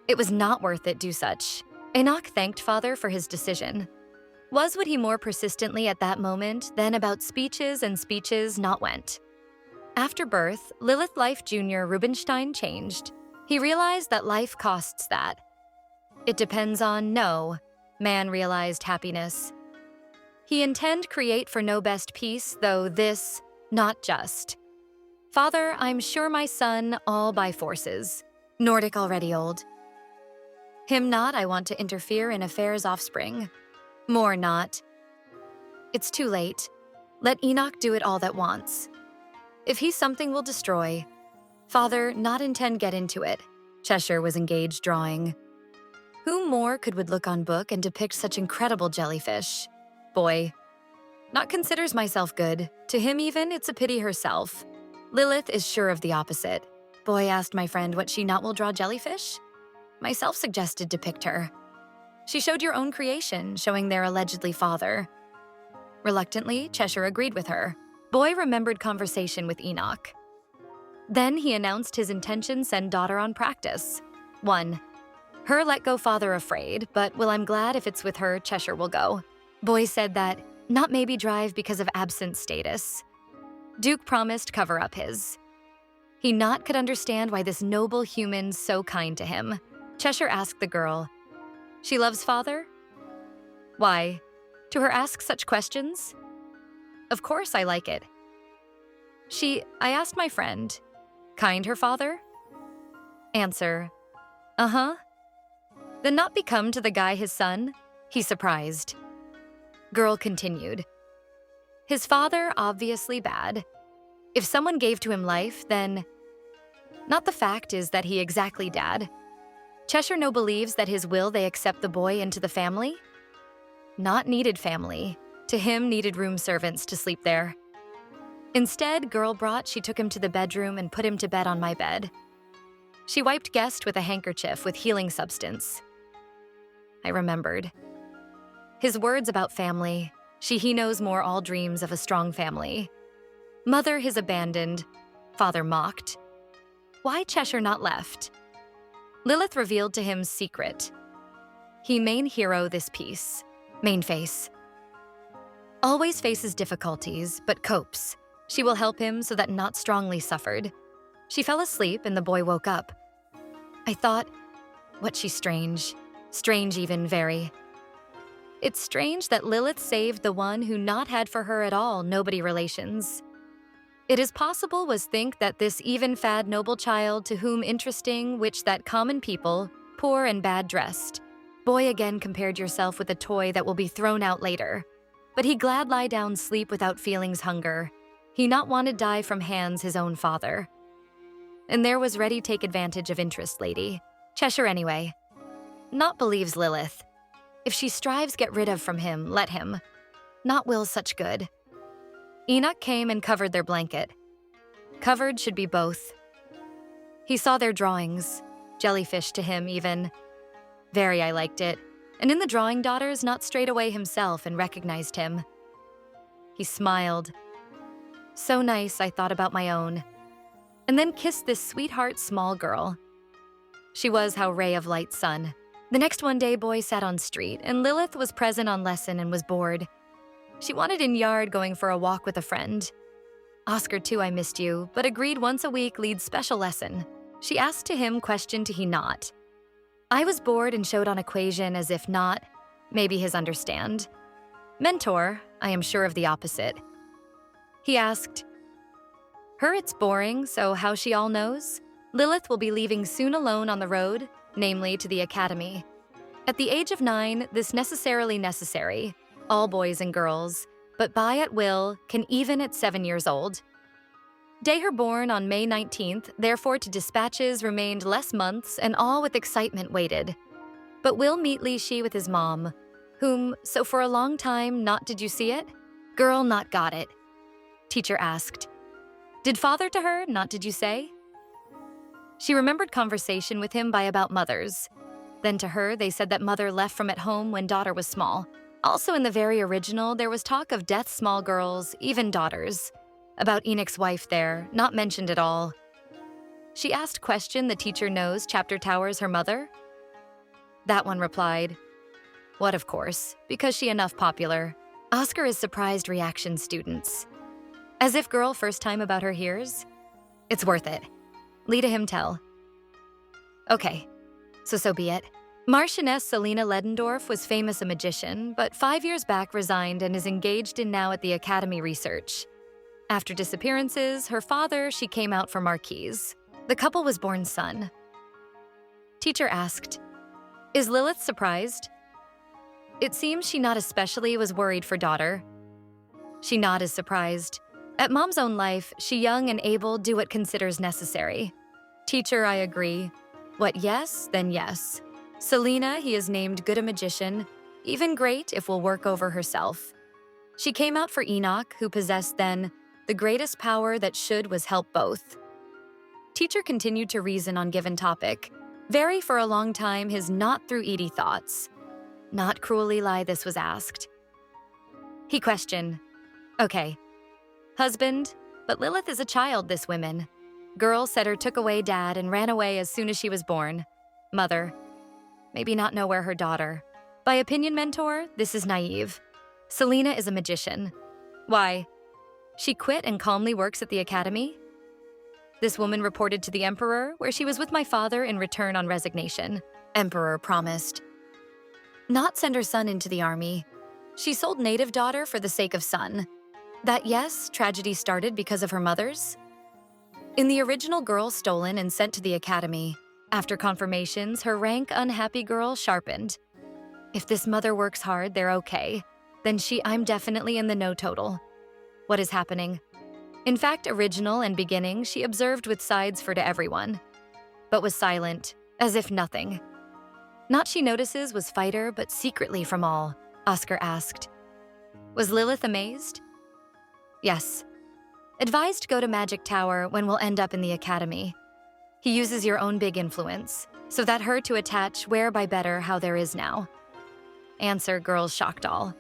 It was not worth it, do such. Enoch thanked father for his decision. Would he more persistently at that moment, then about speeches and speeches not went. After birth, Lilith Life Jr. Rubinstein changed. He realized that life costs that. It depends on no, man realized happiness. He intend create for no best peace, though this, not just. Father, I'm sure my son, all by forces. Nordic already old. Him not I want to interfere in affairs offspring. More not. It's too late. Let Enoch do it all that wants. If he's something will destroy. Father, not intend get into it. Cheshire was engaged drawing. Who more would look on book and depict such incredible jellyfish? Boy. Not considers myself good. To him even, it's a pity herself. Lilith is sure of the opposite. Boy asked my friend what she not will draw jellyfish? Myself suggested depict her. She showed your own creation, showing their allegedly father. Reluctantly, Cheshire agreed with her. Boy remembered conversation with Enoch. Then he announced his intention send daughter on practice. 1. Her let go father afraid, but well I'm glad if it's with her, Cheshire will go. Boy said that, not maybe drive because of absent status. Duke promised cover up his. He not could understand why this noble human's so kind to him. Cheshire asked the girl, she loves father? Why, to her ask such questions? Of course I like it. I asked my friend, kind her father? Answer, uh-huh. Then not become to the guy his son? He surprised. Girl continued. His father obviously bad. If someone gave to him life, then... Not the fact is that he exactly dad. Cheshire no believes that his will they accept the boy into the family? Not needed family. To him needed room servants to sleep there. Instead, girl brought she took him to the bedroom and put him to bed on my bed. She wiped guest with a handkerchief with healing substance. I remembered. His words about family, he knows more all dreams of a strong family. Mother his abandoned, father mocked. Why Cheshire not left? Lilith revealed to him secret. He main hero this piece, main face. Always faces difficulties, but copes. She will help him so that not strongly suffered. She fell asleep and the boy woke up. I thought, what she strange. Strange even, very. It's strange that Lilith saved the one who not had for her at all nobody relations. It is possible was think that this even fad noble child to whom interesting which that common people, poor and bad dressed, boy again compared yourself with a toy that will be thrown out later. But he glad lie down sleep without feelings hunger. He not wanted die from hands his own father. And there was ready take advantage of interest lady. Cheshire anyway. Not believes Lilith. If she strives get rid of from him, let him. Not will such good. Enoch came and covered their blanket. Covered should be both. He saw their drawings, jellyfish to him even. Very I liked it, and in the drawing daughters not straight away himself and recognized him. He smiled. So nice I thought about my own. And then kissed this sweetheart small girl. She was how ray of light sun. The next one day boy sat on street, and Lilith was present on lesson and was bored. She wanted in yard going for a walk with a friend. Oscar too I missed you, but agreed once a week lead special lesson. She asked to him question to he not. I was bored and showed on equation as if not, maybe his understand. Mentor, I am sure of the opposite. He asked, her it's boring, so how she all knows? Lilith will be leaving soon alone on the road, namely to the academy. At the age of 9, this necessary, all boys and girls, but by at will, can even at 7 years old. Day her born on May 19th, therefore to dispatches remained less months, and all with excitement waited. But will meetly she with his mom, whom, so for a long time, not did you see it? Girl not got it. Teacher asked, did father to her, not did you say? She remembered conversation with him by about mothers. Then to her, they said that mother left from at home when daughter was small. Also in the very original, there was talk of death small girls, even daughters. About Enoch's wife there, not mentioned at all. She asked question the teacher knows Chapter Towers her mother? That one replied, what of course, because she enough popular. Oscar is surprised reaction students. As if girl first time about her hears? It's worth it. Lita him tell. Okay, so be it. Marchioness Selina Ledendorf was famous a magician, but 5 years back resigned and is engaged in now at the Academy research. After disappearances, her father, she came out for Marquise. The couple was born son. Teacher asked, is Lilith surprised? It seems she not especially was worried for daughter. She not is surprised. At mom's own life, she young and able do what considers necessary. Teacher, I agree. What yes, then yes. Selina, he is named good a magician, even great if will work over herself. She came out for Enoch, who possessed then the greatest power that should was help both. Teacher continued to reason on given topic. Very for a long time his not through Edie thoughts. Not cruelly lie this was asked. He questioned, okay. Husband, but Lilith is a child this women. Girl said her took away dad and ran away as soon as she was born. Mother, maybe not know where her daughter. By opinion mentor, this is naive. Selina is a magician. Why? She quit and calmly works at the academy? This woman reported to the emperor, where she was with my father in return on resignation. Emperor promised. Not send her son into the army. She sold native daughter for the sake of son. That yes, tragedy started because of her mother's? In the original girl stolen and sent to the academy. After confirmations, her rank unhappy girl sharpened. If this mother works hard, they're okay. Then I'm definitely in the no total. What is happening? In fact, original and beginning, she observed with sides for to everyone. But was silent, as if nothing. Not she notices was fighter, but secretly from all, Oscar asked. Was Lilith amazed? Yes. Advised go to Magic Tower when we'll end up in the academy. He uses your own big influence, so that her to attach where by better how there is now. Answer girls shocked all.